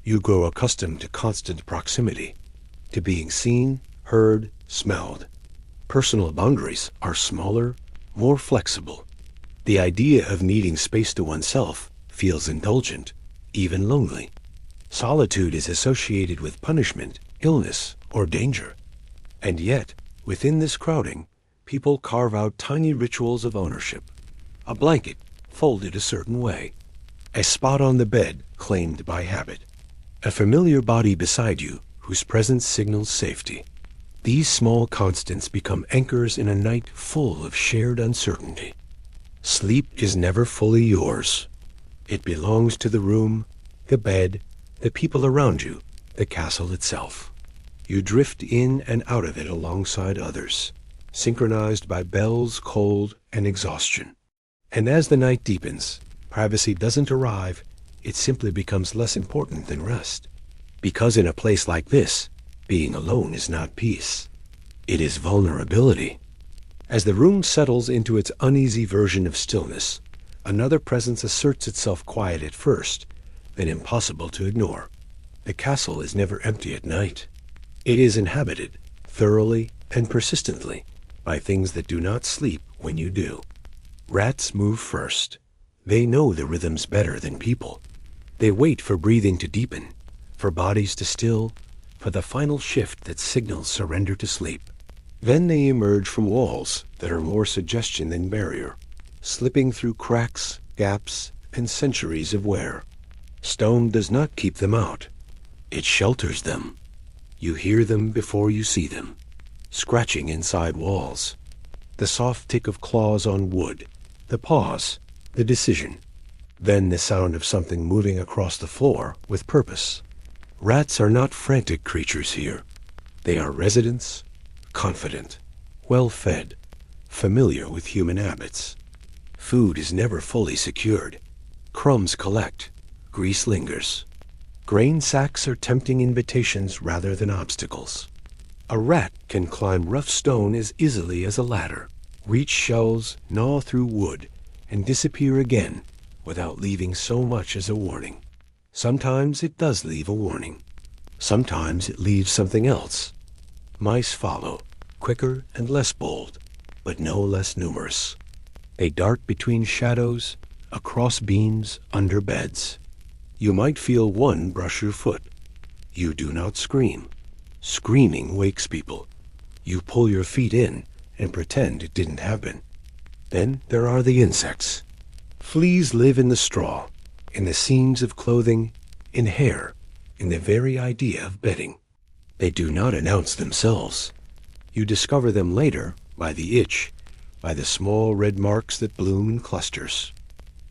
You grow accustomed to constant proximity, to being seen, heard, smelled. Personal boundaries are smaller, more flexible. The idea of needing space to oneself feels indulgent, even lonely. Solitude is associated with punishment, illness, or danger. And yet, within this crowding, people carve out tiny rituals of ownership. A blanket folded a certain way. A spot on the bed claimed by habit. A familiar body beside you whose presence signals safety. These small constants become anchors in a night full of shared uncertainty. Sleep is never fully yours. It belongs to the room, the bed, the people around you, the castle itself. You drift in and out of it alongside others, synchronized by bells, cold, and exhaustion. And as the night deepens, privacy doesn't arrive, it simply becomes less important than rest. Because in a place like this, being alone is not peace. It is vulnerability. As the room settles into its uneasy version of stillness, another presence asserts itself quiet at first, then impossible to ignore. The castle is never empty at night. It is inhabited, thoroughly and persistently, by things that do not sleep when you do. Rats move first. They know the rhythms better than people. They wait for breathing to deepen, for bodies to still, for the final shift that signals surrender to sleep. Then they emerge from walls that are more suggestion than barrier, slipping through cracks, gaps, and centuries of wear. Stone does not keep them out. It shelters them. You hear them before you see them. Scratching inside walls. The soft tick of claws on wood. The pause. The decision. Then the sound of something moving across the floor with purpose. Rats are not frantic creatures here. They are residents, confident, well-fed, familiar with human habits. Food is never fully secured. Crumbs collect. Grease lingers. Grain sacks are tempting invitations rather than obstacles. A rat can climb rough stone as easily as a ladder, reach shelves, gnaw through wood, and disappear again without leaving so much as a warning. Sometimes it does leave a warning. Sometimes it leaves something else. Mice follow, quicker and less bold, but no less numerous. They dart between shadows, across beams, under beds. You might feel one brush your foot. You do not scream. Screaming wakes people. You pull your feet in and pretend it didn't happen. Then there are the insects. Fleas live in the straw, in the seams of clothing, in hair, in the very idea of bedding. They do not announce themselves. You discover them later by the itch, by the small red marks that bloom in clusters.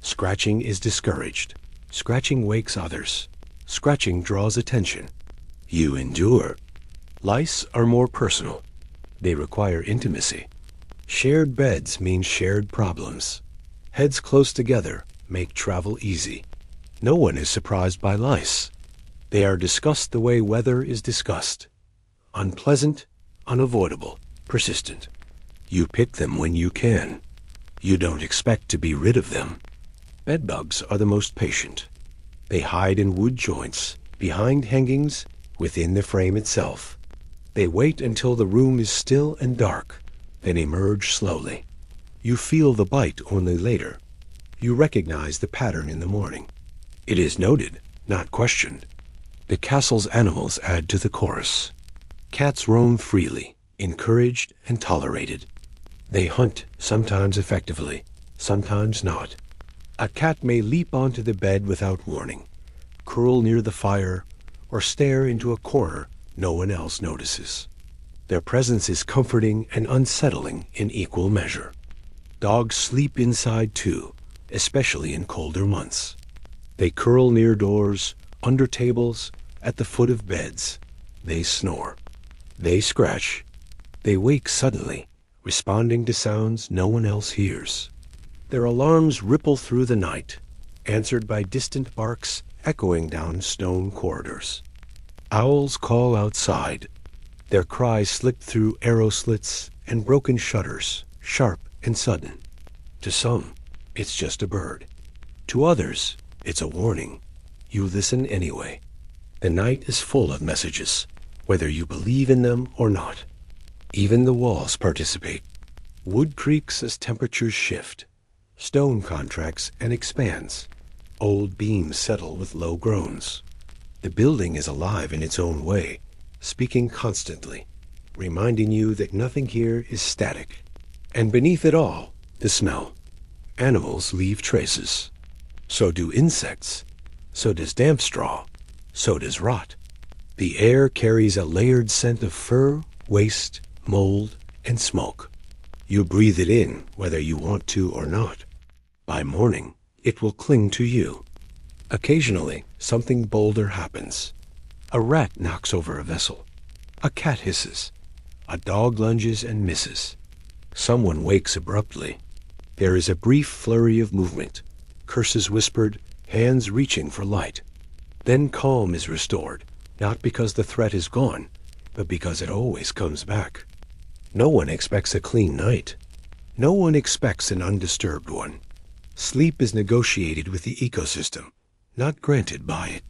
Scratching is discouraged. Scratching wakes others. Scratching draws attention. You endure. Lice are more personal. They require intimacy. Shared beds mean shared problems. Heads close together make travel easy. No one is surprised by lice. They are discussed the way weather is discussed. Unpleasant, unavoidable, persistent. You pick them when you can. You don't expect to be rid of them. Bedbugs are the most patient. They hide in wood joints, behind hangings, within the frame itself. They wait until the room is still and dark, then emerge slowly. You feel the bite only later. You recognize the pattern in the morning. It is noted, not questioned. The castle's animals add to the chorus. Cats roam freely, encouraged and tolerated. They hunt, sometimes effectively, sometimes not. A cat may leap onto the bed without warning, curl near the fire, or stare into a corner no one else notices. Their presence is comforting and unsettling in equal measure. Dogs sleep inside too, especially in colder months. They curl near doors, under tables, at the foot of beds. They snore. They scratch. They wake suddenly, responding to sounds no one else hears. Their alarms ripple through the night, answered by distant barks echoing down stone corridors. Owls call outside. Their cries slick through arrow slits and broken shutters, sharp and sudden. To some, it's just a bird. To others, it's a warning. You listen anyway. The night is full of messages, whether you believe in them or not. Even the walls participate. Wood creaks as temperatures shift. Stone contracts and expands. Old beams settle with low groans. The building is alive in its own way, speaking constantly, reminding you that nothing here is static. And beneath it all, the smell. Animals leave traces. So do insects. So does damp straw. So does rot. The air carries a layered scent of fur, waste, mold, and smoke. You breathe it in whether you want to or not. By morning, it will cling to you. Occasionally, something bolder happens. A rat knocks over a vessel. A cat hisses. A dog lunges and misses. Someone wakes abruptly. There is a brief flurry of movement, curses whispered, hands reaching for light. Then calm is restored, not because the threat is gone, but because it always comes back. No one expects a clean night. No one expects an undisturbed one. Sleep is negotiated with the ecosystem, not granted by it.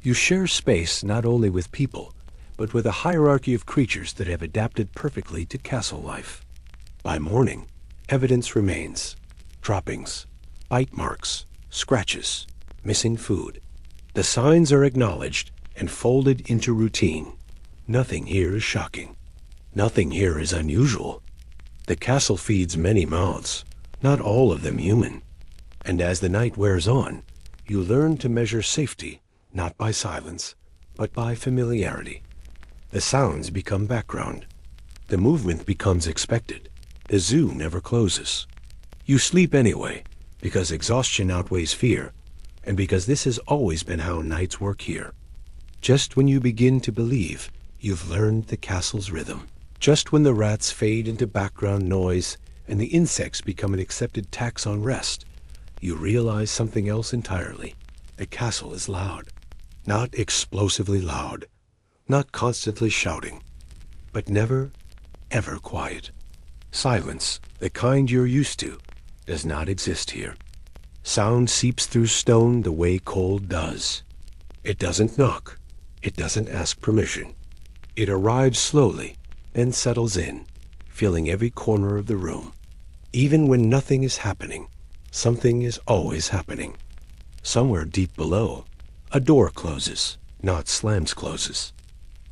You share space not only with people, but with a hierarchy of creatures that have adapted perfectly to castle life. By morning, evidence remains. Droppings, bite marks, scratches, missing food. The signs are acknowledged and folded into routine. Nothing here is shocking. Nothing here is unusual. The castle feeds many mouths, not all of them human. And as the night wears on, you learn to measure safety not by silence, but by familiarity. The sounds become background. The movement becomes expected. The zoo never closes. You sleep anyway, because exhaustion outweighs fear, and because this has always been how nights work here. Just when you begin to believe you've learned the castle's rhythm, just when the rats fade into background noise and the insects become an accepted tax on rest, you realize something else entirely. The castle is loud. Not explosively loud, not constantly shouting, but never, ever quiet. Silence, the kind you're used to, does not exist here. Sound seeps through stone the way cold does. It doesn't knock. It doesn't ask permission. It arrives slowly, then settles in, filling every corner of the room. Even when nothing is happening, something is always happening. Somewhere deep below, a door closes, not slams closes.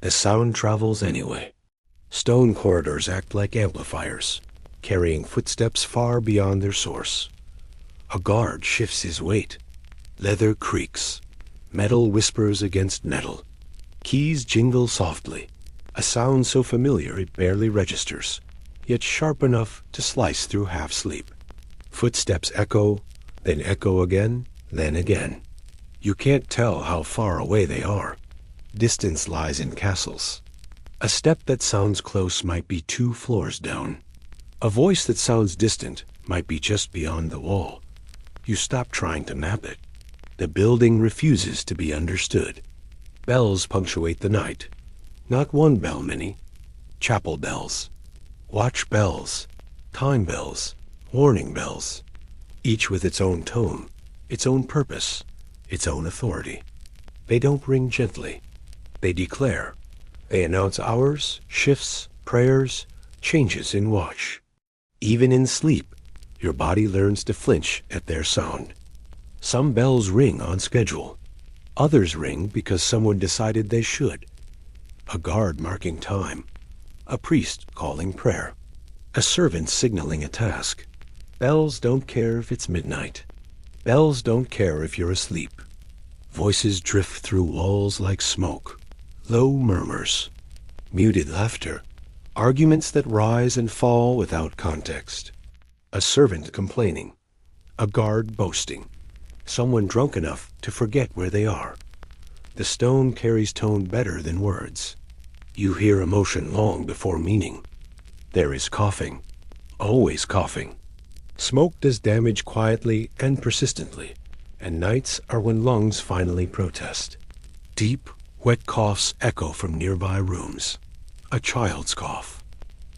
The sound travels anyway. Stone corridors act like amplifiers, carrying footsteps far beyond their source. A guard shifts his weight. Leather creaks. Metal whispers against metal. Keys jingle softly, a sound so familiar it barely registers, yet sharp enough to slice through half-sleep. Footsteps echo, then echo again, then again. You can't tell how far away they are. Distance lies in castles. A step that sounds close might be 2 floors down. A voice that sounds distant might be just beyond the wall. You stop trying to map it. The building refuses to be understood. Bells punctuate the night. Not one bell, many. Chapel bells. Watch bells. Time bells. Warning bells. Each with its own tone, its own purpose, its own authority. They don't ring gently. They declare. They announce hours, shifts, prayers, changes in watch. Even in sleep, your body learns to flinch at their sound. Some bells ring on schedule. Others ring because someone decided they should. A guard marking time. A priest calling prayer. A servant signaling a task. Bells don't care if it's midnight. Bells don't care if you're asleep. Voices drift through walls like smoke. Low murmurs. Muted laughter. Arguments that rise and fall without context. A servant complaining. A guard boasting. Someone drunk enough to forget where they are. The stone carries tone better than words. You hear emotion long before meaning. There is coughing. Always coughing. Smoke does damage quietly and persistently, and nights are when lungs finally protest. Deep, wet coughs echo from nearby rooms. A child's cough.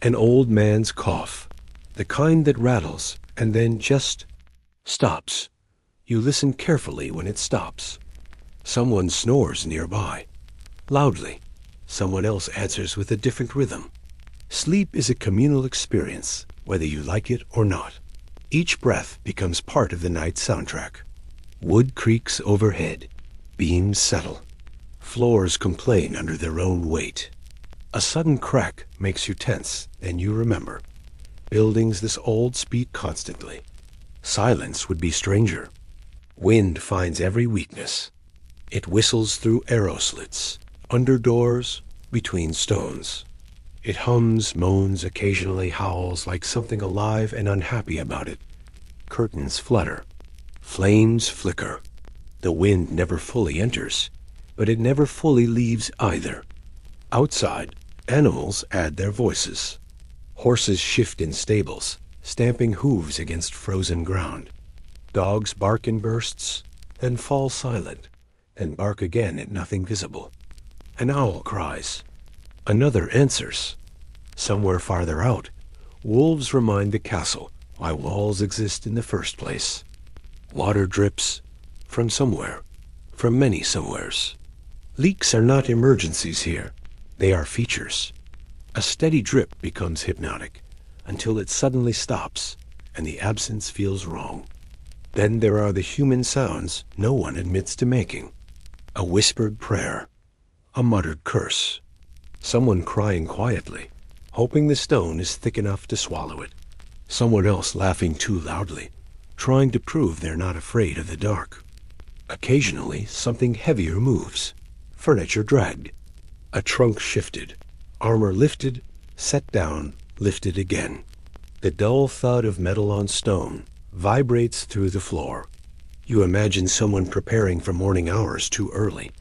An old man's cough. The kind that rattles and then just stops. You listen carefully when it stops. Someone snores nearby. Loudly. Someone else answers with a different rhythm. Sleep is a communal experience, whether you like it or not. Each breath becomes part of the night's soundtrack. Wood creaks overhead. Beams settle. Floors complain under their own weight. A sudden crack makes you tense, then you remember. Buildings this old speak constantly. Silence would be stranger. Wind finds every weakness. It whistles through arrow slits, under doors, between stones. It hums, moans, occasionally howls like something alive and unhappy about it. Curtains flutter. Flames flicker. The wind never fully enters, but it never fully leaves either. Outside, animals add their voices. Horses shift in stables, stamping hooves against frozen ground. Dogs bark in bursts, then fall silent, then bark again at nothing visible. An owl cries. Another answers. Somewhere farther out, wolves remind the castle why walls exist in the first place. Water drips from somewhere, from many somewheres. Leaks are not emergencies here. They are features. A steady drip becomes hypnotic until it suddenly stops and the absence feels wrong. Then there are the human sounds no one admits to making. A whispered prayer. A muttered curse. Someone crying quietly, hoping the stone is thick enough to swallow it. Someone else laughing too loudly, trying to prove they're not afraid of the dark. Occasionally, something heavier moves. Furniture dragged. A trunk shifted, armor lifted, set down, lifted again. The dull thud of metal on stone vibrates through the floor. You imagine someone preparing for morning hours too early,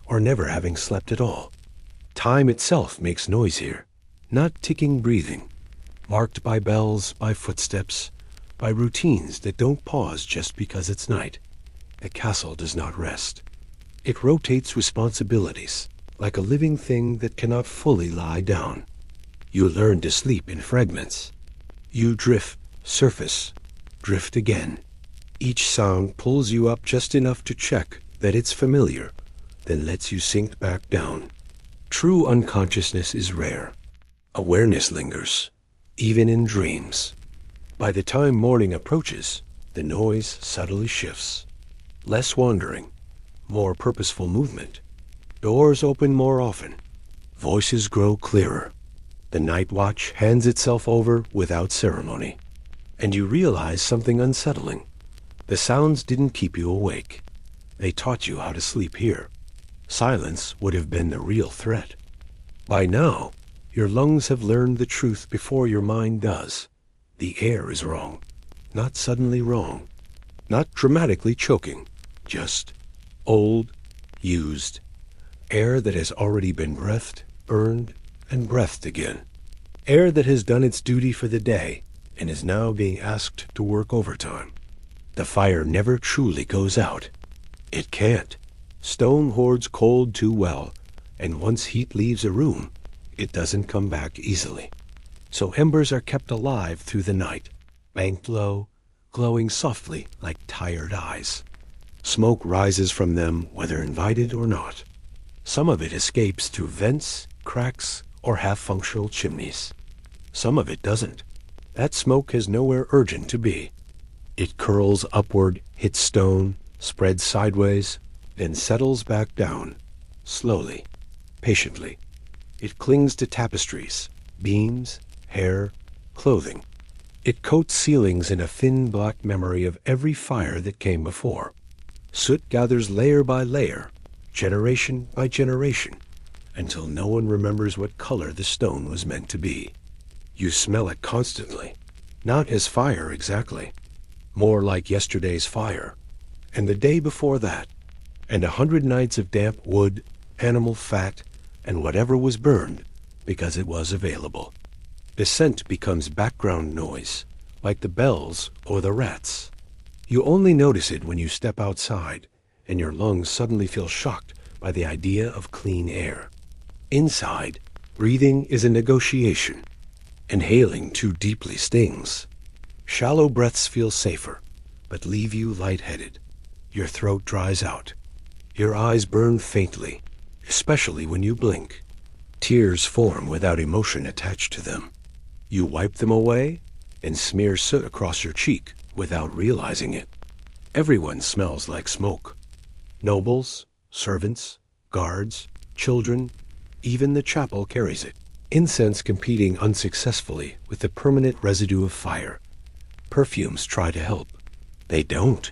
or never having slept at all. Time itself makes noise here, not ticking breathing, marked by bells, by footsteps, by routines that don't pause just because it's night. The castle does not rest. It rotates responsibilities, like a living thing that cannot fully lie down. You learn to sleep in fragments. You drift, surface, drift again. Each sound pulls you up just enough to check that it's familiar, then lets you sink back down. True unconsciousness is rare. Awareness lingers, even in dreams. By the time morning approaches, the noise subtly shifts. Less wandering, more purposeful movement. Doors open more often. Voices grow clearer. The night watch hands itself over without ceremony. And you realize something unsettling. The sounds didn't keep you awake. They taught you how to sleep here. Silence would have been the real threat. By now, your lungs have learned the truth before your mind does. The air is wrong. Not suddenly wrong. Not dramatically choking. Just old, used. Air that has already been breathed, burned, and breathed again. Air that has done its duty for the day and is now being asked to work overtime. The fire never truly goes out. It can't. Stone hoards cold too well, and once heat leaves a room, it doesn't come back easily. So embers are kept alive through the night, banked low, glowing softly like tired eyes. Smoke rises from them whether invited or not. Some of it escapes through vents, cracks, or half-functional chimneys. Some of it doesn't. That smoke has nowhere urgent to be. It curls upward, hits stone, spreads sideways, then settles back down, slowly, patiently. It clings to tapestries, beams, hair, clothing. It coats ceilings in a thin black memory of every fire that came before. Soot gathers layer by layer, generation by generation, until no one remembers what color the stone was meant to be. You smell it constantly, not as fire exactly, more like yesterday's fire, and the day before that, and 100 nights of damp wood, animal fat, and whatever was burned because it was available. The scent becomes background noise, like the bells or the rats. You only notice it when you step outside, and your lungs suddenly feel shocked by the idea of clean air. Inside, breathing is a negotiation. Inhaling too deeply stings. Shallow breaths feel safer, but leave you lightheaded. Your throat dries out. Your eyes burn faintly, especially when you blink. Tears form without emotion attached to them. You wipe them away and smear soot across your cheek without realizing it. Everyone smells like smoke. Nobles, servants, guards, children, even the chapel carries it. Incense competing unsuccessfully with the permanent residue of fire. Perfumes try to help. They don't.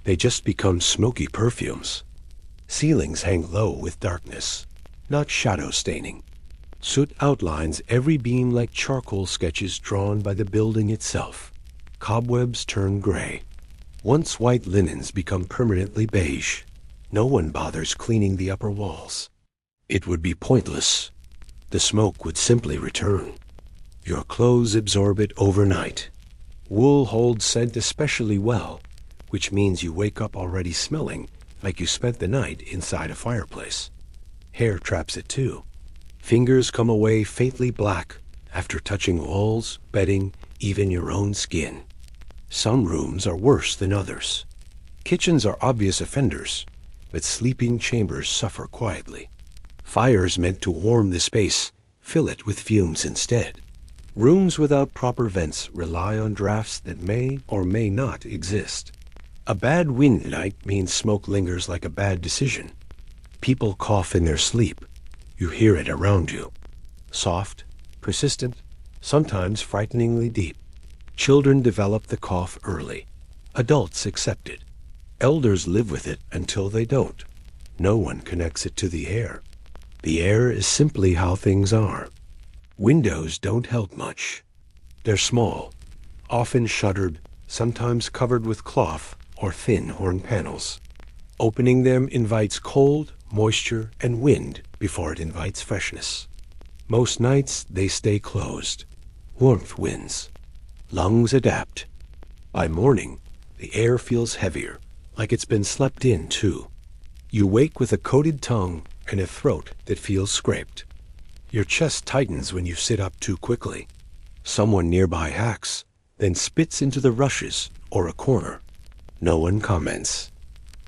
They just become smoky perfumes. Ceilings hang low with darkness, not shadow staining. Soot outlines every beam like charcoal sketches drawn by the building itself. Cobwebs turn gray. Once white linens become permanently beige. No one bothers cleaning the upper walls. It would be pointless. The smoke would simply return. Your clothes absorb it overnight. Wool holds scent especially well, which means you wake up already smelling like you spent the night inside a fireplace. Hair traps it too. Fingers come away faintly black after touching walls, bedding, even your own skin. Some rooms are worse than others. Kitchens are obvious offenders, but sleeping chambers suffer quietly. Fires meant to warm the space fill it with fumes instead. Rooms without proper vents rely on drafts that may or may not exist. A bad wind night means smoke lingers like a bad decision. People cough in their sleep. You hear it around you. Soft, persistent, sometimes frighteningly deep. Children develop the cough early. Adults accept it. Elders live with it until they don't. No one connects it to the air. The air is simply how things are. Windows don't help much. They're small, often shuttered, sometimes covered with cloth or thin horn panels. Opening them invites cold, moisture, and wind before it invites freshness. Most nights they stay closed. Warmth wins. Lungs adapt. By morning, the air feels heavier, like it's been slept in too. You wake with a coated tongue and a throat that feels scraped. Your chest tightens when you sit up too quickly. Someone nearby hacks, then spits into the rushes or a corner. No one comments.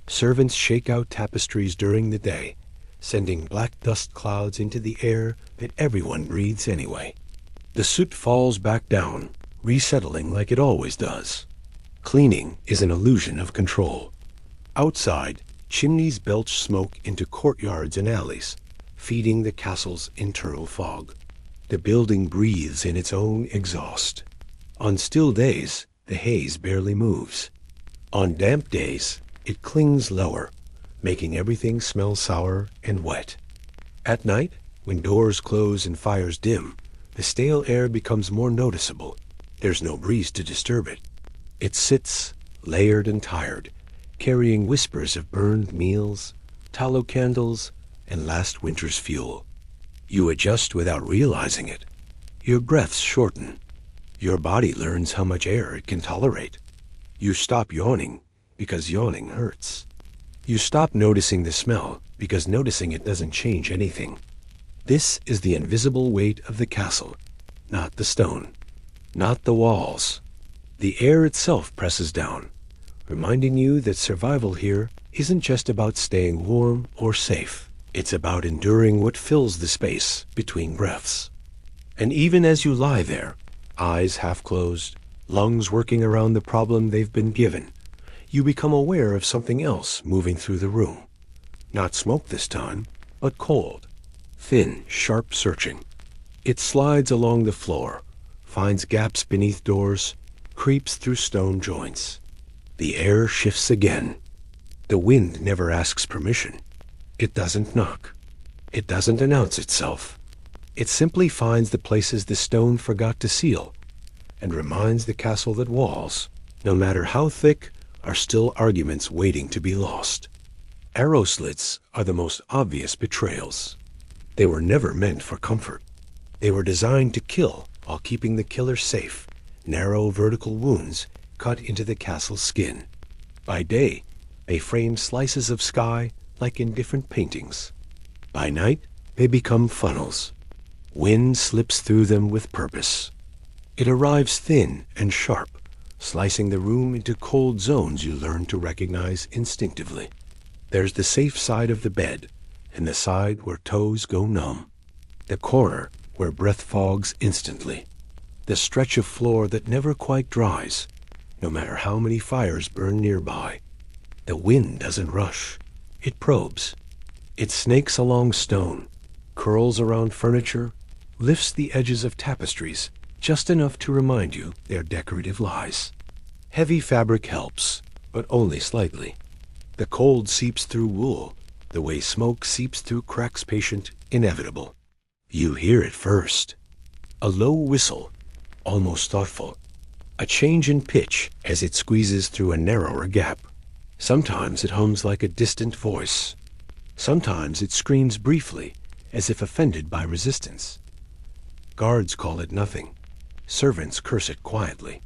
Servants shake out tapestries during the day, sending black dust clouds into the air that everyone breathes anyway. The soot falls back down, resettling like it always does. Cleaning is an illusion of control. Outside, chimneys belch smoke into courtyards and alleys, feeding the castle's internal fog. The building breathes in its own exhaust. On still days, the haze barely moves. On damp days, it clings lower, making everything smell sour and wet. At night, when doors close and fires dim, the stale air becomes more noticeable. There's no breeze to disturb it. It sits, layered and tired, carrying whispers of burned meals, tallow candles, and last winter's fuel. You adjust without realizing it. Your breaths shorten. Your body learns how much air it can tolerate. You stop yawning because yawning hurts. You stop noticing the smell because noticing it doesn't change anything. This is the invisible weight of the castle, not the stone, not the walls. The air itself presses down, reminding you that survival here isn't just about staying warm or safe. It's about enduring what fills the space between breaths. And even as you lie there, eyes half closed, lungs working around the problem they've been given, you become aware of something else moving through the room. Not smoke this time, but cold, thin, sharp searching. It slides along the floor, finds gaps beneath doors, creeps through stone joints. The air shifts again. The wind never asks permission. It doesn't knock. It doesn't announce itself. It simply finds the places the stone forgot to seal and reminds the castle that walls, no matter how thick, are still arguments waiting to be lost. Arrow slits are the most obvious betrayals. They were never meant for comfort. They were designed to kill while keeping the killer safe. Narrow vertical wounds cut into the castle's skin. By day, they frame slices of sky like in different paintings. By night, they become funnels. Wind slips through them with purpose. It arrives thin and sharp, slicing the room into cold zones you learn to recognize instinctively. There's the safe side of the bed, and the side where toes go numb. The corner where breath fogs instantly. The stretch of floor that never quite dries, no matter how many fires burn nearby. The wind doesn't rush. It probes. It snakes along stone, curls around furniture, lifts the edges of tapestries, just enough to remind you they're decorative lies. Heavy fabric helps, but only slightly. The cold seeps through wool, the way smoke seeps through cracks patient, inevitable. You hear it first. A low whistle, almost thoughtful. A change in pitch as it squeezes through a narrower gap. Sometimes it hums like a distant voice. Sometimes it screams briefly, as if offended by resistance. Guards call it nothing. Servants curse it quietly.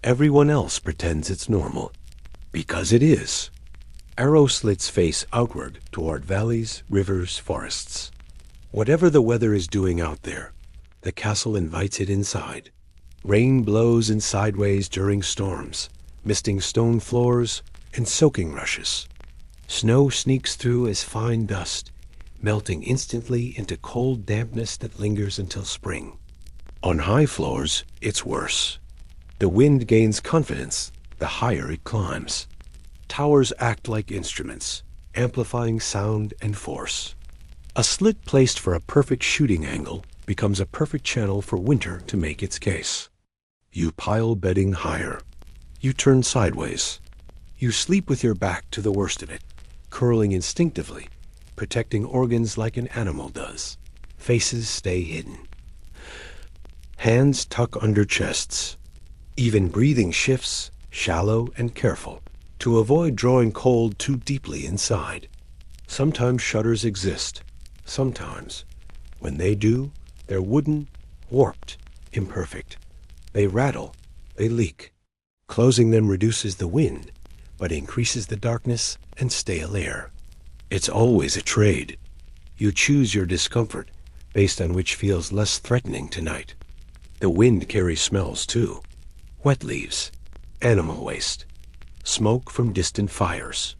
Everyone else pretends it's normal. Because it is. Arrow slits face outward toward valleys, rivers, forests. Whatever the weather is doing out there, the castle invites it inside. Rain blows in sideways during storms, misting stone floors and soaking rushes. Snow sneaks through as fine dust, melting instantly into cold dampness that lingers until spring. On high floors, it's worse. The wind gains confidence the higher it climbs. Towers act like instruments, amplifying sound and force. A slit placed for a perfect shooting angle becomes a perfect channel for winter to make its case. You pile bedding higher. You turn sideways. You sleep with your back to the worst of it, curling instinctively, protecting organs like an animal does. Faces stay hidden. Hands tuck under chests. Even breathing shifts, shallow and careful, to avoid drawing cold too deeply inside. Sometimes shutters exist. Sometimes, when they do, they're wooden, warped, imperfect. They rattle, they leak. Closing them reduces the wind, but increases the darkness and stale air. It's always a trade. You choose your discomfort based on which feels less threatening tonight. The wind carries smells too. Wet leaves, animal waste, smoke from distant fires.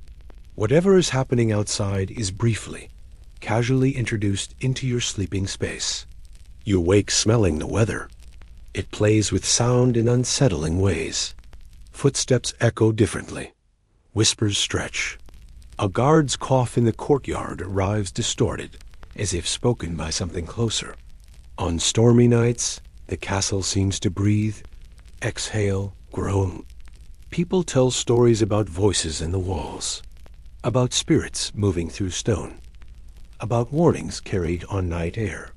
Whatever is happening outside is briefly, casually introduced into your sleeping space. You wake smelling the weather. It plays with sound in unsettling ways. Footsteps echo differently. Whispers stretch. A guard's cough in the courtyard arrives distorted, as if spoken by something closer. On stormy nights, the castle seems to breathe, exhale, groan. People tell stories about voices in the walls, about spirits moving through stone, about warnings carried on night air.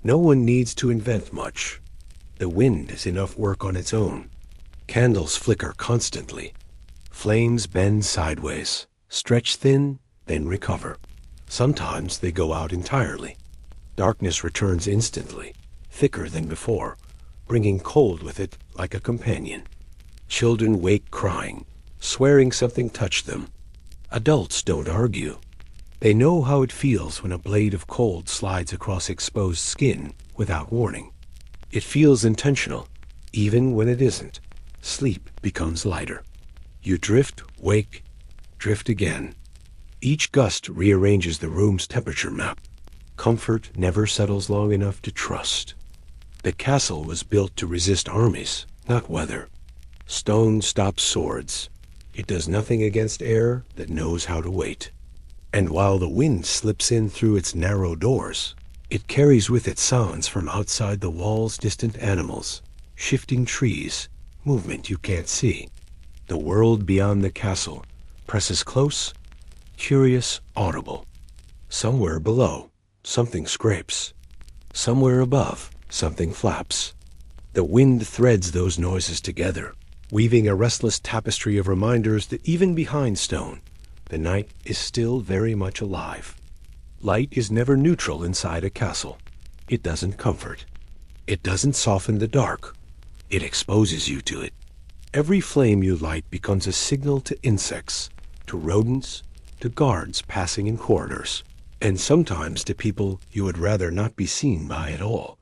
No one needs to invent much. The wind is enough work on its own. Candles flicker constantly. Flames bend sideways, stretch thin, then recover. Sometimes they go out entirely. Darkness returns instantly, thicker than before, bringing cold with it like a companion. Children wake crying, swearing something touched them. Adults don't argue. They know how it feels when a blade of cold slides across exposed skin without warning. It feels intentional, even when it isn't. Sleep becomes lighter. You drift, wake, drift again. Each gust rearranges the room's temperature map. Comfort never settles long enough to trust. The castle was built to resist armies, not weather. Stone stops swords. It does nothing against air that knows how to wait. And while the wind slips in through its narrow doors, it carries with it sounds from outside the walls, distant animals, shifting trees, movement you can't see. The world beyond the castle presses close, curious, audible. Somewhere below, something scrapes. Somewhere above, something flaps. The wind threads those noises together, weaving a restless tapestry of reminders that even behind stone, the night is still very much alive. Light is never neutral inside a castle. It doesn't comfort. It doesn't soften the dark. It exposes you to it. Every flame you light becomes a signal to insects, to rodents, to guards passing in corridors, and sometimes to people you would rather not be seen by at all.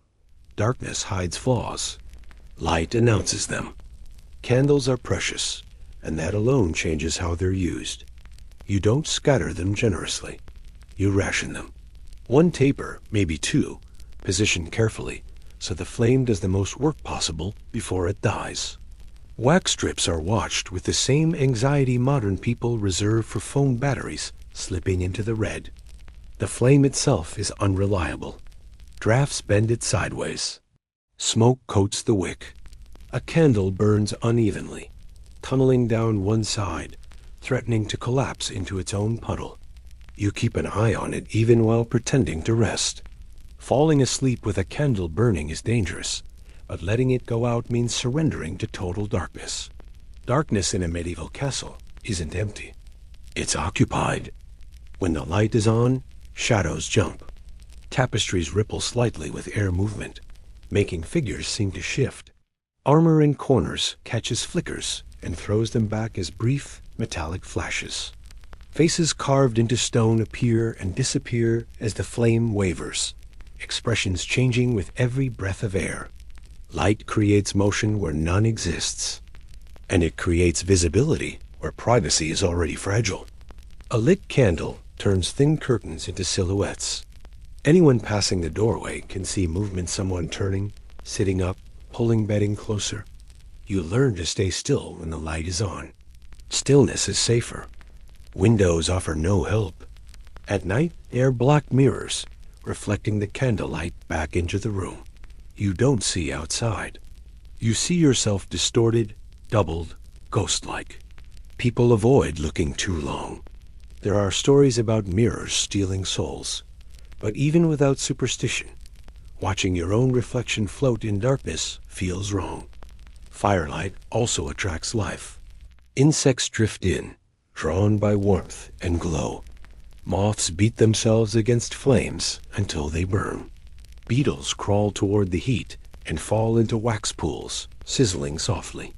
Darkness hides flaws. Light announces them. Candles are precious, and that alone changes how they're used. You don't scatter them generously. You ration them. One taper, maybe two, positioned carefully, so the flame does the most work possible before it dies. Wax strips are watched with the same anxiety modern people reserve for phone batteries slipping into the red. The flame itself is unreliable. Drafts bend it sideways. Smoke coats the wick. A candle burns unevenly, tunneling down one side, threatening to collapse into its own puddle. You keep an eye on it even while pretending to rest. Falling asleep with a candle burning is dangerous, but letting it go out means surrendering to total darkness. Darkness in a medieval castle isn't empty. It's occupied. When the light is on, shadows jump. Tapestries ripple slightly with air movement, making figures seem to shift. Armor in corners catches flickers and throws them back as brief, metallic flashes. Faces carved into stone appear and disappear as the flame wavers, expressions changing with every breath of air. Light creates motion where none exists, and it creates visibility where privacy is already fragile. A lit candle turns thin curtains into silhouettes. Anyone passing the doorway can see movement, someone turning, sitting up, pulling bedding closer. You learn to stay still when the light is on. Stillness is safer. Windows offer no help. At night, they are black mirrors, reflecting the candlelight back into the room. You don't see outside. You see yourself distorted, doubled, ghost-like. People avoid looking too long. There are stories about mirrors stealing souls. But even without superstition, watching your own reflection float in darkness feels wrong. Firelight also attracts life. Insects drift in, drawn by warmth and glow. Moths beat themselves against flames until they burn. Beetles crawl toward the heat and fall into wax pools, sizzling softly.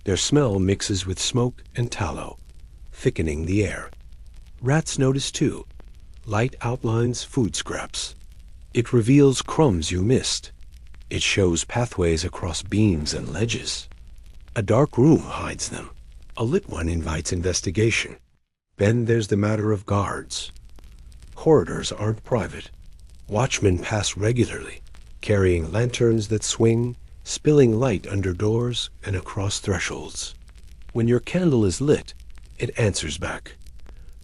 Their smell mixes with smoke and tallow, thickening the air. Rats notice too. Light outlines food scraps. It reveals crumbs you missed. It shows pathways across beams and ledges. A dark room hides them. A lit one invites investigation. Then there's the matter of guards. Corridors aren't private. Watchmen pass regularly, carrying lanterns that swing, spilling light under doors and across thresholds. When your candle is lit, it answers back.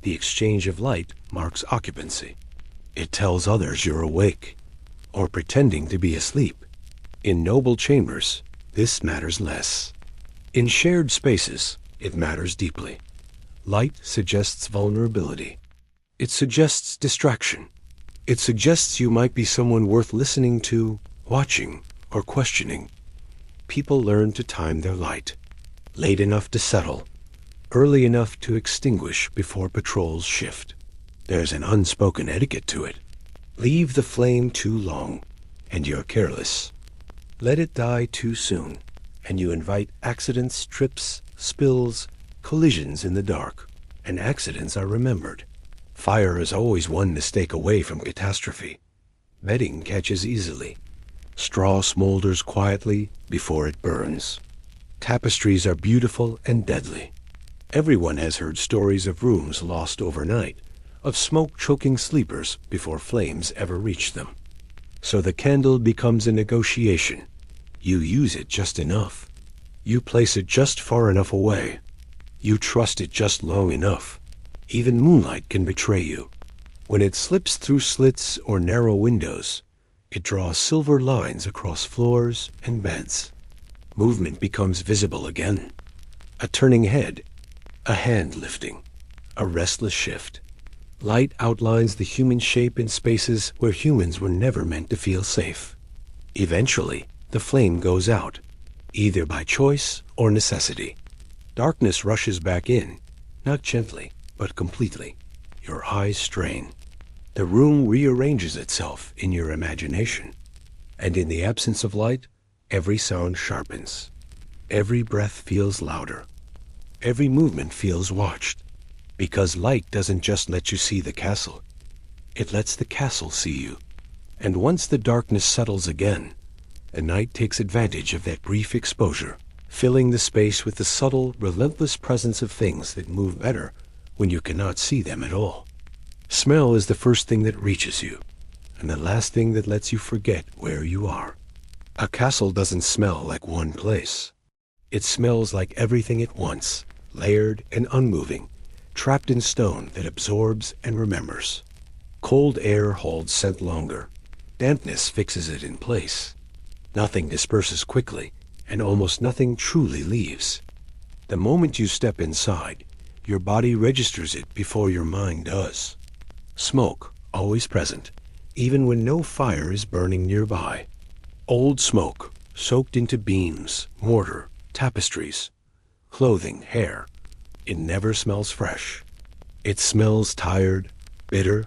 The exchange of light marks occupancy. It tells others you're awake, or pretending to be asleep. In noble chambers, this matters less. In shared spaces, it matters deeply. Light suggests vulnerability. It suggests distraction. It suggests you might be someone worth listening to, watching, or questioning. People learn to time their light. Late enough to settle, early enough to extinguish before patrols shift. There's an unspoken etiquette to it. Leave the flame too long, and you're careless. Let it die too soon, and you invite accidents, trips, spills, collisions in the dark, and accidents are remembered. Fire is always one mistake away from catastrophe. Bedding catches easily. Straw smolders quietly before it burns. Tapestries are beautiful and deadly. Everyone has heard stories of rooms lost overnight, of smoke choking sleepers before flames ever reach them. So the candle becomes a negotiation. You use it just enough. You place it just far enough away. You trust it just long enough. Even moonlight can betray you. When it slips through slits or narrow windows, it draws silver lines across floors and beds. Movement becomes visible again. A turning head, a hand lifting, a restless shift. Light outlines the human shape in spaces where humans were never meant to feel safe. Eventually, the flame goes out, either by choice or necessity. Darkness rushes back in, not gently, but completely. Your eyes strain. The room rearranges itself in your imagination. And in the absence of light, every sound sharpens. Every breath feels louder. Every movement feels watched. Because light doesn't just let you see the castle. It lets the castle see you. And once the darkness settles again, the night takes advantage of that brief exposure, filling the space with the subtle, relentless presence of things that move better when you cannot see them at all. Smell is the first thing that reaches you, and the last thing that lets you forget where you are. A castle doesn't smell like one place. It smells like everything at once, layered and unmoving, trapped in stone that absorbs and remembers. Cold air holds scent longer. Dampness fixes it in place. Nothing disperses quickly, and almost nothing truly leaves. The moment you step inside, your body registers it before your mind does. Smoke, always present, even when no fire is burning nearby. Old smoke, soaked into beams, mortar, tapestries, clothing, hair. It never smells fresh. It smells tired, bitter,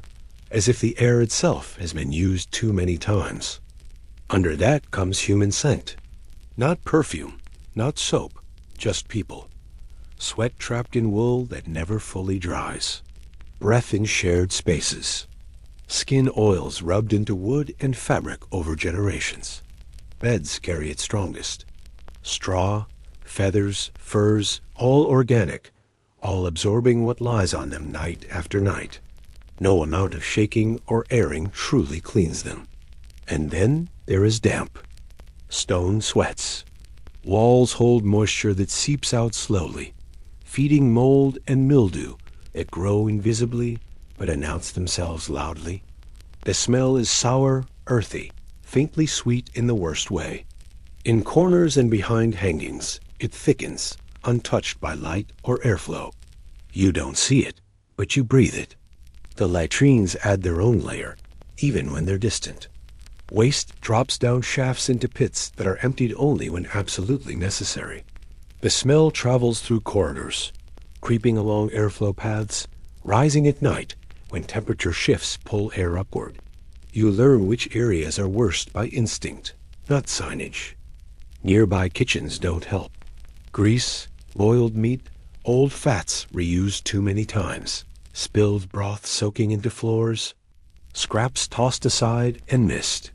as if the air itself has been used too many times. Under that comes human scent. Not perfume, not soap, just people. Sweat trapped in wool that never fully dries. Breath in shared spaces. Skin oils rubbed into wood and fabric over generations. Beds carry it strongest. Straw, feathers, furs, all organic, all absorbing what lies on them night after night. No amount of shaking or airing truly cleans them. And then there is damp. Stone sweats. Walls hold moisture that seeps out slowly, feeding mold and mildew that grow invisibly but announce themselves loudly. The smell is sour, earthy, faintly sweet in the worst way. In corners and behind hangings, it thickens, untouched by light or airflow. You don't see it, but you breathe it. The latrines add their own layer, even when they're distant. Waste drops down shafts into pits that are emptied only when absolutely necessary. The smell travels through corridors, creeping along airflow paths, rising at night when temperature shifts pull air upward. You learn which areas are worst by instinct, not signage. Nearby kitchens don't help. Grease, boiled meat, old fats reused too many times, spilled broth soaking into floors, scraps tossed aside and missed.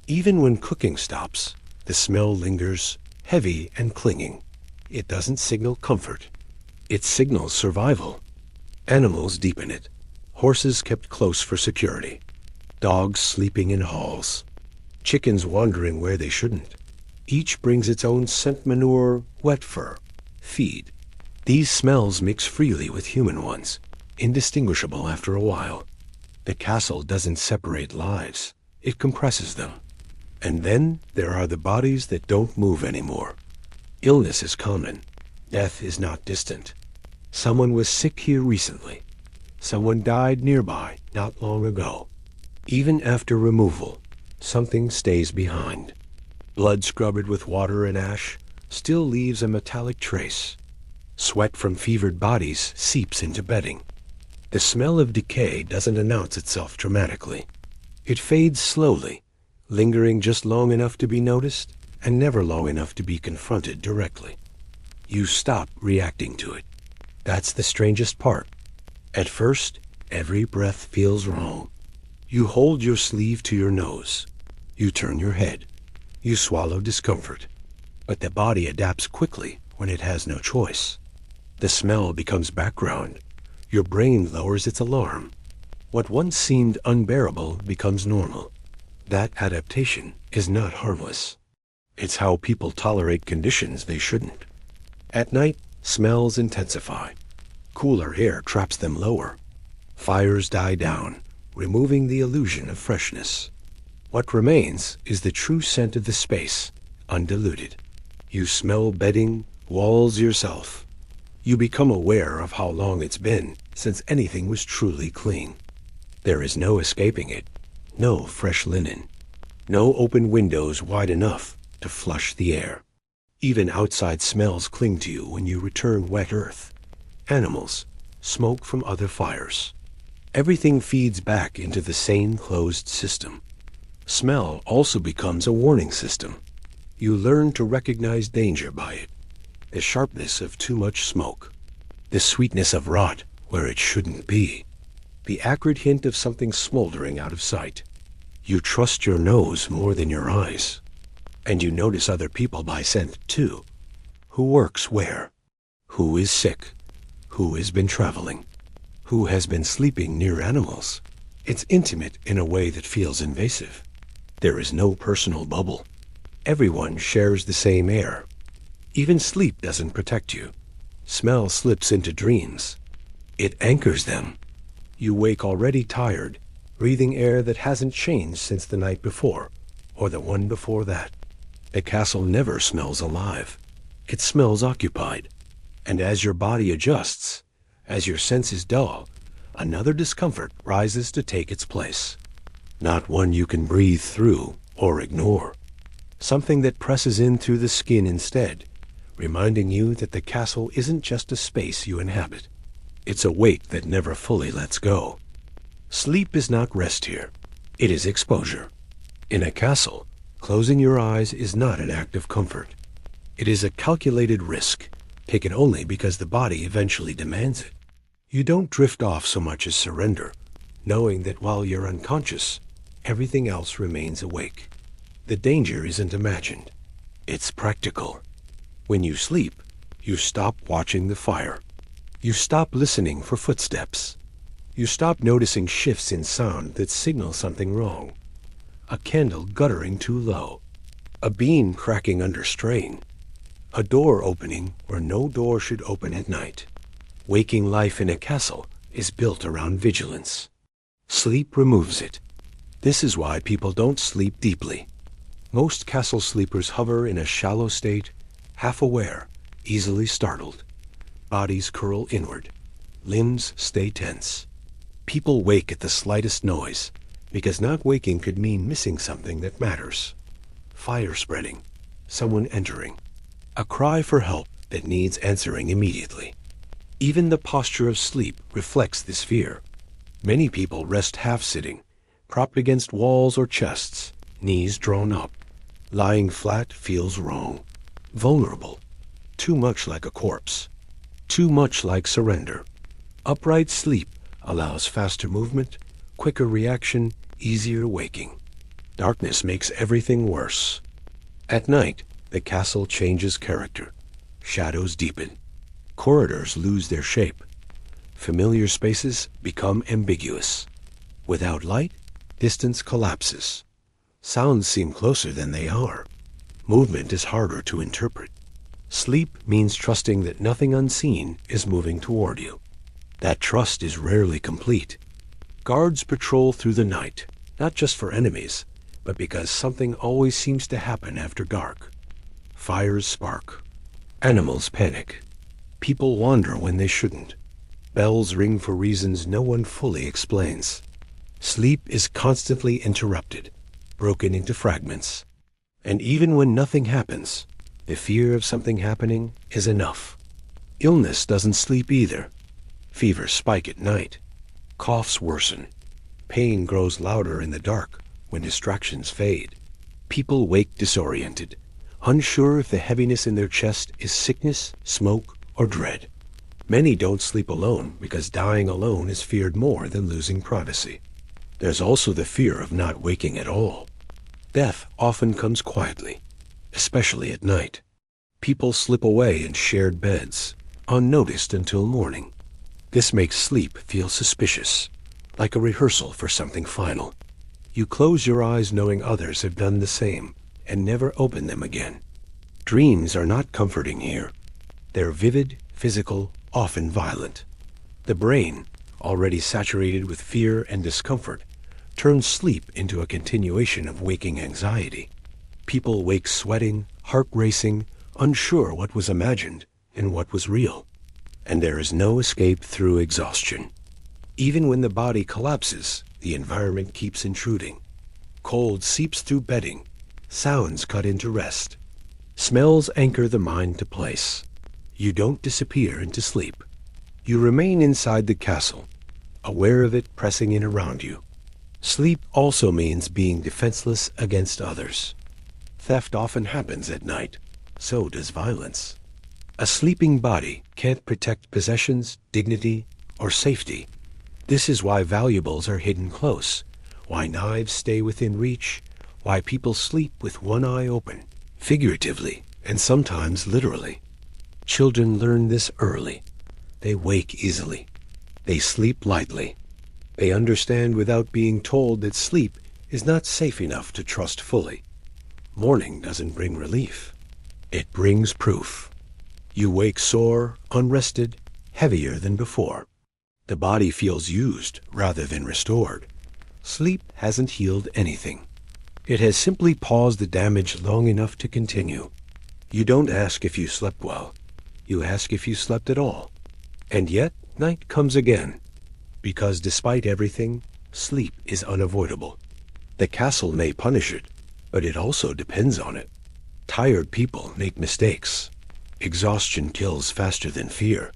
Even when cooking stops, the smell lingers, heavy and clinging. It doesn't signal comfort. It signals survival. Animals deepen it. Horses kept close for security. Dogs sleeping in halls. Chickens wandering where they shouldn't. Each brings its own scent, manure, wet fur, feed. These smells mix freely with human ones, indistinguishable after a while. The castle doesn't separate lives. It compresses them. And then there are the bodies that don't move anymore. Illness is common. Death is not distant. Someone was sick here recently. Someone died nearby not long ago. Even after removal, something stays behind. Blood scrubbed with water and ash still leaves a metallic trace. Sweat from fevered bodies seeps into bedding. The smell of decay doesn't announce itself dramatically. It fades slowly, lingering just long enough to be noticed and never long enough to be confronted directly. You stop reacting to it. That's the strangest part. At first, every breath feels wrong. You hold your sleeve to your nose. You turn your head. You swallow discomfort. But the body adapts quickly when it has no choice. The smell becomes background. Your brain lowers its alarm. What once seemed unbearable becomes normal. That adaptation is not harmless. It's how people tolerate conditions they shouldn't. At night, smells intensify. Cooler air traps them lower. Fires die down, removing the illusion of freshness. What remains is the true scent of the space, undiluted. You smell bedding, walls, yourself. You become aware of how long it's been since anything was truly clean. There is no escaping it, no fresh linen, no open windows wide enough to flush the air. Even outside smells cling to you when you return wet earth. Animals, smoke from other fires. Everything feeds back into the same closed system. Smell also becomes a warning system. You learn to recognize danger by it. The sharpness of too much smoke. The sweetness of rot where it shouldn't be. The acrid hint of something smoldering out of sight. You trust your nose more than your eyes. And you notice other people by scent, too. Who works where? Who is sick? Who has been traveling? Who has been sleeping near animals? It's intimate in a way that feels invasive. There is no personal bubble. Everyone shares the same air. Even sleep doesn't protect you. Smell slips into dreams. It anchors them. You wake already tired, breathing air that hasn't changed since the night before, or the one before that. The castle never smells alive. It smells occupied. And as your body adjusts, as your senses dull, another discomfort rises to take its place. Not one you can breathe through or ignore. Something that presses in through the skin instead, reminding you that the castle isn't just a space you inhabit. It's a weight that never fully lets go. Sleep is not rest here. It is exposure. In a castle, closing your eyes is not an act of comfort. It is a calculated risk, taken only because the body eventually demands it. You don't drift off so much as surrender, knowing that while you're unconscious, everything else remains awake. The danger isn't imagined. It's practical. When you sleep, you stop watching the fire. You stop listening for footsteps. You stop noticing shifts in sound that signal something wrong. A candle guttering too low. A beam cracking under strain. A door opening where no door should open at night. Waking life in a castle is built around vigilance. Sleep removes it. This is why people don't sleep deeply. Most castle sleepers hover in a shallow state, half aware, easily startled. Bodies curl inward. limbs stay tense. People wake at the slightest noise, because not waking could mean missing something that matters. Fire spreading, someone entering, a cry for help that needs answering immediately. Even the posture of sleep reflects this fear. Many people rest half-sitting, propped against walls or chests, knees drawn up. Lying flat feels wrong, vulnerable, too much like a corpse, too much like surrender. Upright sleep allows faster movement, quicker reaction, easier waking. Darkness makes everything worse. At night, the castle changes character. Shadows deepen. Corridors lose their shape. Familiar spaces become ambiguous. Without light, distance collapses. Sounds seem closer than they are. Movement is harder to interpret. Sleep means trusting that nothing unseen is moving toward you. That trust is rarely complete. Guards patrol through the night, not just for enemies, but because something always seems to happen after dark. Fires spark. Animals panic. People wander when they shouldn't. Bells ring for reasons no one fully explains. Sleep is constantly interrupted, broken into fragments. And even when nothing happens, the fear of something happening is enough. Illness doesn't sleep either. Fevers spike at night. Coughs worsen. Pain grows louder in the dark when distractions fade. People wake disoriented, unsure if the heaviness in their chest is sickness, smoke, or dread. Many don't sleep alone because dying alone is feared more than losing privacy. There's also the fear of not waking at all. Death often comes quietly, especially at night. People slip away in shared beds, unnoticed until morning. This makes sleep feel suspicious, like a rehearsal for something final. You close your eyes knowing others have done the same and never open them again. Dreams are not comforting here. They're vivid, physical, often violent. The brain, already saturated with fear and discomfort, turns sleep into a continuation of waking anxiety. People wake sweating, heart racing, unsure what was imagined and what was real. And there is no escape through exhaustion. Even when the body collapses, the environment keeps intruding. Cold seeps through bedding. Sounds cut into rest. Smells anchor the mind to place. You don't disappear into sleep. You remain inside the castle, aware of it pressing in around you. Sleep also means being defenseless against others. Theft often happens at night. So does violence. A sleeping body can't protect possessions, dignity, or safety. This is why valuables are hidden close, why knives stay within reach, why people sleep with one eye open, figuratively and sometimes literally. Children learn this early. They wake easily. They sleep lightly. They understand without being told that sleep is not safe enough to trust fully. Morning doesn't bring relief. It brings proof. You wake sore, unrested, heavier than before. The body feels used rather than restored. Sleep hasn't healed anything. It has simply paused the damage long enough to continue. You don't ask if you slept well. You ask if you slept at all. And yet, night comes again. Because despite everything, sleep is unavoidable. The castle may punish it, but it also depends on it. Tired people make mistakes. Exhaustion kills faster than fear.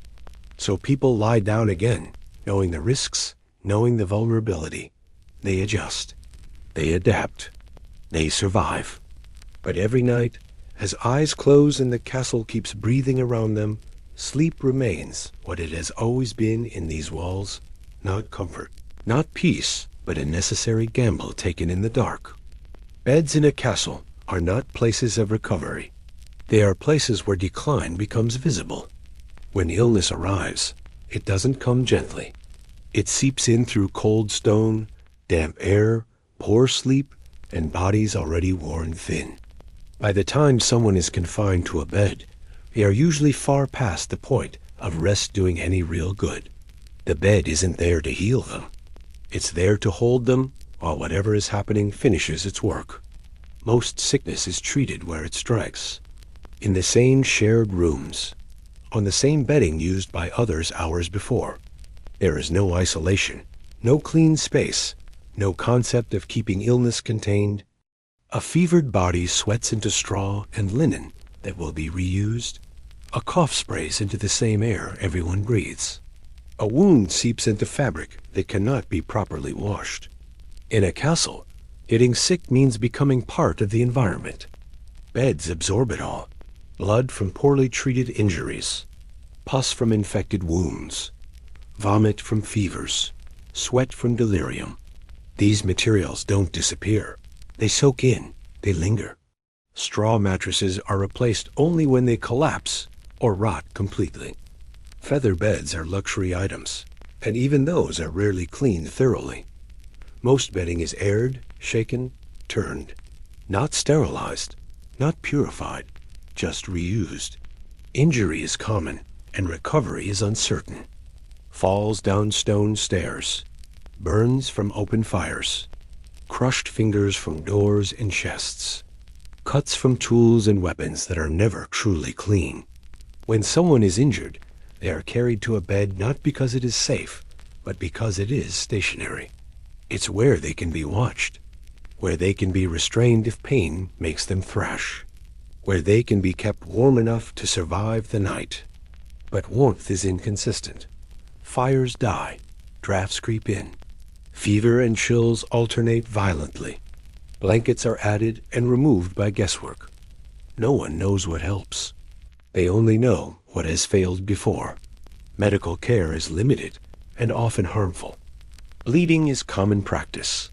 So people lie down again, knowing the risks, knowing the vulnerability. They adjust. They adapt. They survive. But every night, as eyes close and the castle keeps breathing around them, sleep remains what it has always been in these walls. Not comfort, not peace, but a necessary gamble taken in the dark. Beds in a castle are not places of recovery. They are places where decline becomes visible. When illness arrives, it doesn't come gently. It seeps in through cold stone, damp air, poor sleep, and bodies already worn thin. By the time someone is confined to a bed, they are usually far past the point of rest doing any real good. The bed isn't there to heal them. It's there to hold them while whatever is happening finishes its work. Most sickness is treated where it strikes. In the same shared rooms. On the same bedding used by others hours before. There is no isolation, no clean space, no concept of keeping illness contained. A fevered body sweats into straw and linen that will be reused. A cough sprays into the same air everyone breathes. A wound seeps into fabric that cannot be properly washed. In a castle, getting sick means becoming part of the environment. Beds absorb it all. Blood from poorly treated injuries, pus from infected wounds, vomit from fevers, sweat from delirium. These materials don't disappear. They soak in, they linger. Straw mattresses are replaced only when they collapse or rot completely. Feather beds are luxury items, and even those are rarely cleaned thoroughly. Most bedding is aired, shaken, turned, not sterilized, not purified, just reused. Injury is common, and recovery is uncertain. Falls down stone stairs, burns from open fires, crushed fingers from doors and chests, cuts from tools and weapons that are never truly clean. When someone is injured, they are carried to a bed not because it is safe, but because it is stationary. It's where they can be watched, where they can be restrained if pain makes them thrash, where they can be kept warm enough to survive the night. But warmth is inconsistent. Fires die, drafts creep in. Fever and chills alternate violently. Blankets are added and removed by guesswork. No one knows what helps. They only know what has failed before. Medical care is limited and often harmful. Bleeding is common practice.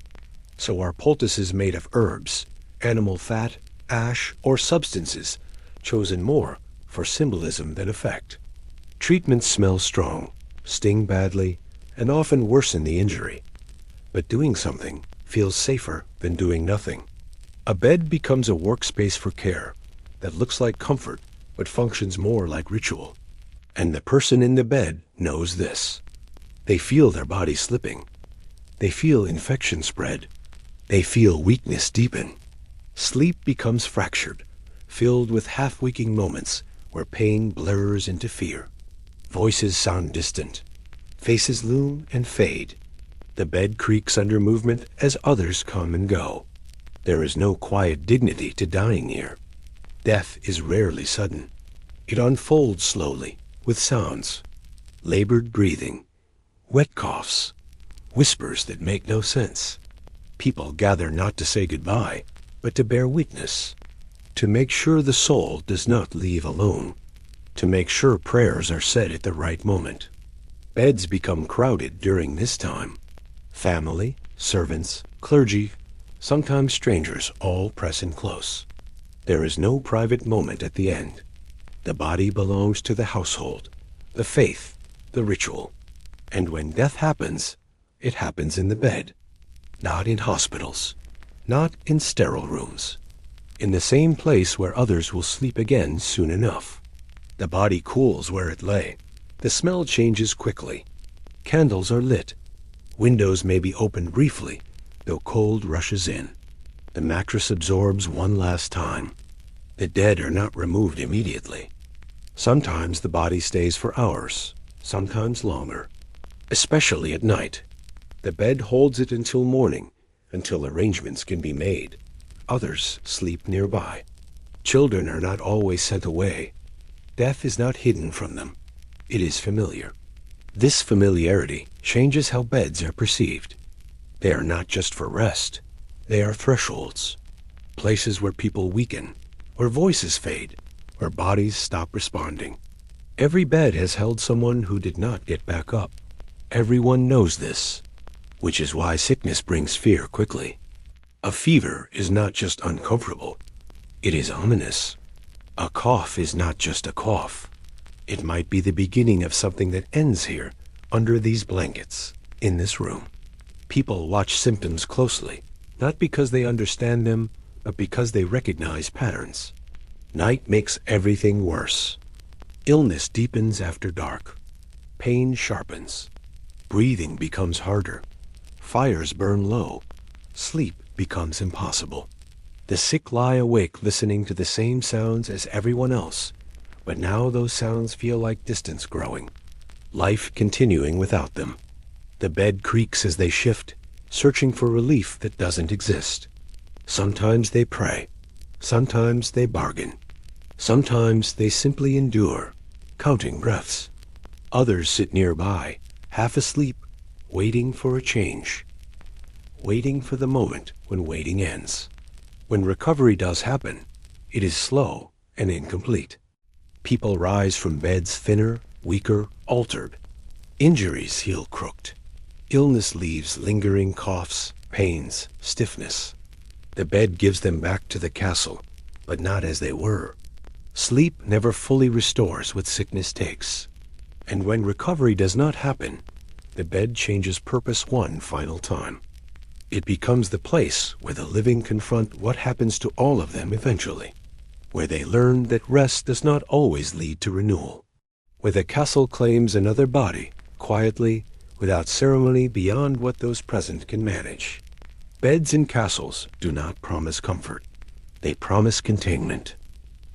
So are poultices made of herbs, animal fat, ash, or substances, chosen more for symbolism than effect. Treatments smell strong, sting badly, and often worsen the injury. But doing something feels safer than doing nothing. A bed becomes a workspace for care that looks like comfort but functions more like ritual. And the person in the bed knows this. They feel their body slipping. They feel infection spread. They feel weakness deepen. Sleep becomes fractured, filled with half-waking moments where pain blurs into fear. Voices sound distant. Faces loom and fade. The bed creaks under movement as others come and go. There is no quiet dignity to dying here. Death is rarely sudden. It unfolds slowly, with sounds. Labored breathing, wet coughs, whispers that make no sense. People gather not to say goodbye, but to bear witness, to make sure the soul does not leave alone, to make sure prayers are said at the right moment. Beds become crowded during this time. Family, servants, clergy, sometimes strangers all press in close. There is no private moment at the end. The body belongs to the household, the faith, the ritual. And when death happens, it happens in the bed, not in hospitals, not in sterile rooms, in the same place where others will sleep again soon enough. The body cools where it lay. The smell changes quickly. Candles are lit. Windows may be opened briefly, though cold rushes in. The mattress absorbs one last time. The dead are not removed immediately. Sometimes the body stays for hours, sometimes longer, especially at night. The bed holds it until morning, until arrangements can be made. Others sleep nearby. Children are not always sent away. Death is not hidden from them. It is familiar. This familiarity changes how beds are perceived. They are not just for rest. They are thresholds, places where people weaken, where voices fade, where bodies stop responding. Every bed has held someone who did not get back up. Everyone knows this, which is why sickness brings fear quickly. A fever is not just uncomfortable. It is ominous. A cough is not just a cough. It might be the beginning of something that ends here, under these blankets, in this room. People watch symptoms closely, not because they understand them, but because they recognize patterns. Night makes everything worse. Illness deepens after dark. Pain sharpens. Breathing becomes harder. Fires burn low. Sleep becomes impossible. The sick lie awake listening to the same sounds as everyone else, but now those sounds feel like distance growing. life continuing without them. The bed creaks as they shift, searching for relief that doesn't exist. Sometimes they pray. Sometimes they bargain. Sometimes they simply endure, counting breaths. Others sit nearby, half asleep, waiting for a change. Waiting for the moment when waiting ends. When recovery does happen, it is slow and incomplete. People rise from beds thinner, weaker, altered. Injuries heal crooked. Illness leaves lingering coughs, pains, stiffness. The bed gives them back to the castle, but not as they were. Sleep never fully restores what sickness takes. And when recovery does not happen, the bed changes purpose one final time. It becomes the place where the living confront what happens to all of them eventually, where they learn that rest does not always lead to renewal, where the castle claims another body, quietly, without ceremony beyond what those present can manage. Beds in castles do not promise comfort. They promise containment.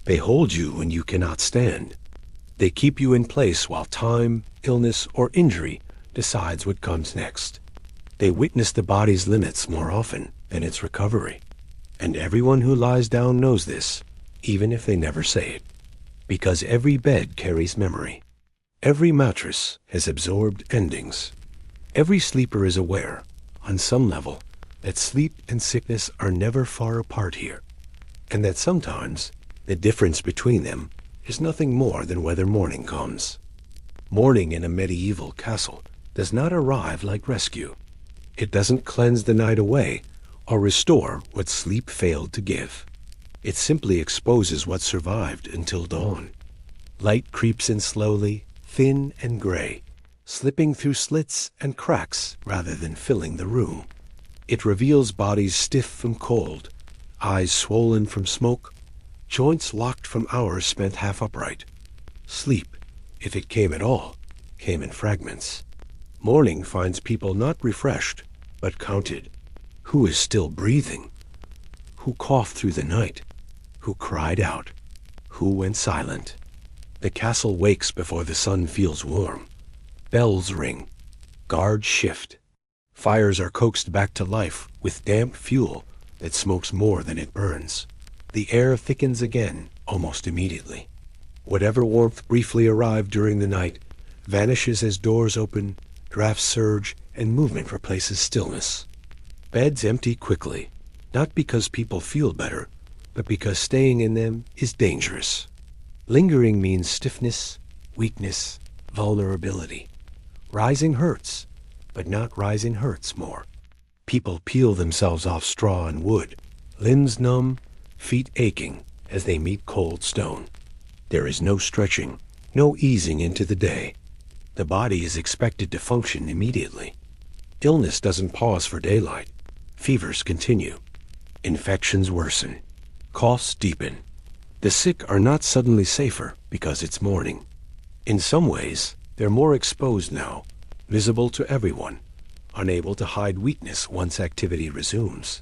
They hold you when you cannot stand. They keep you in place while time, illness, or injury decides what comes next. They witness the body's limits more often than its recovery. And everyone who lies down knows this, even if they never say it. Because every bed carries memory. Every mattress has absorbed endings. Every sleeper is aware, on some level, that sleep and sickness are never far apart here, and that sometimes the difference between them is nothing more than whether morning comes. Morning in a medieval castle does not arrive like rescue. It doesn't cleanse the night away or restore what sleep failed to give. It simply exposes what survived until dawn. Light creeps in slowly, thin and gray, slipping through slits and cracks rather than filling the room. It reveals bodies stiff from cold, eyes swollen from smoke, joints locked from hours spent half upright. Sleep, if it came at all, came in fragments. Morning finds people not refreshed, but counted. Who is still breathing? Who coughed through the night? Who cried out? Who went silent? The castle wakes before the sun feels warm. Bells ring. Guards shift. Fires are coaxed back to life with damp fuel that smokes more than it burns. The air thickens again almost immediately. Whatever warmth briefly arrived during the night vanishes as doors open, drafts surge, and movement replaces stillness. Beds empty quickly, not because people feel better, but because staying in them is dangerous. Lingering means stiffness, weakness, vulnerability. Rising hurts, but not rising hurts more. People peel themselves off straw and wood, limbs numb, feet aching as they meet cold stone. There is no stretching, no easing into the day. The body is expected to function immediately. Illness doesn't pause for daylight. Fevers continue. Infections worsen. Coughs deepen. The sick are not suddenly safer because it's morning. In some ways, they're more exposed now, visible to everyone, unable to hide weakness once activity resumes.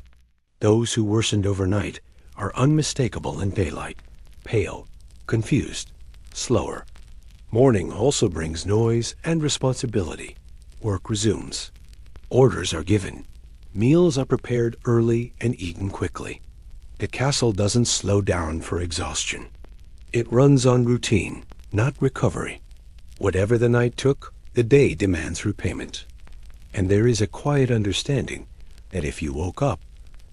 Those who worsened overnight are unmistakable in daylight, pale, confused, slower. Morning also brings noise and responsibility. Work resumes. Orders are given. Meals are prepared early and eaten quickly. The castle doesn't slow down for exhaustion. It runs on routine, not recovery. Whatever the night took, the day demands repayment. And there is a quiet understanding that if you woke up,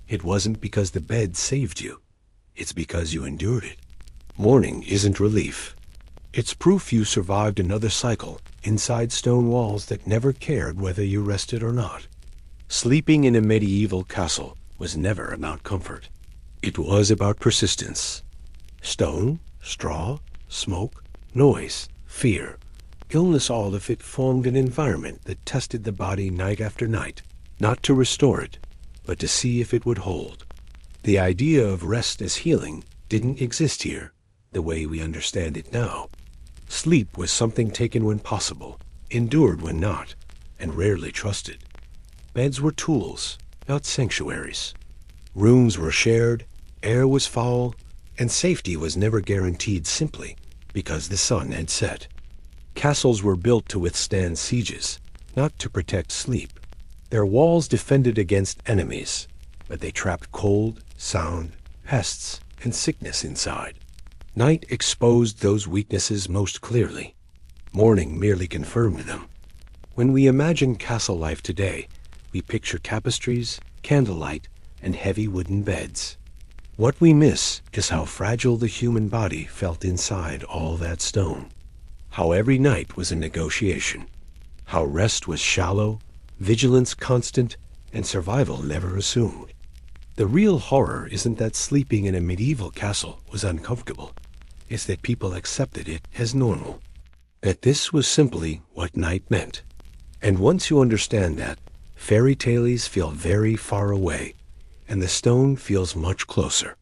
it wasn't because the bed saved you. It's because you endured it. Morning isn't relief. It's proof you survived another cycle inside stone walls that never cared whether you rested or not. Sleeping in a medieval castle was never about comfort. It was about persistence. Stone, straw, smoke, noise, fear, illness, all of it formed an environment that tested the body night after night, not to restore it, but to see if it would hold. The idea of rest as healing didn't exist here the way we understand it now. Sleep was something taken when possible, endured when not, and rarely trusted. Beds were tools, not sanctuaries. Rooms were shared, air was foul, and safety was never guaranteed simply because the sun had set. Castles were built to withstand sieges, not to protect sleep. Their walls defended against enemies, but they trapped cold, sound, pests, and sickness inside. Night exposed those weaknesses most clearly. Morning merely confirmed them. When we imagine castle life today, we picture tapestries, candlelight, and heavy wooden beds. What we miss is how fragile the human body felt inside all that stone. How every night was a negotiation. How rest was shallow, vigilance constant, and survival never assumed. The real horror isn't that sleeping in a medieval castle was uncomfortable. It's that people accepted it as normal. That this was simply what night meant. And once you understand that, fairy tales feel very far away, and the stone feels much closer.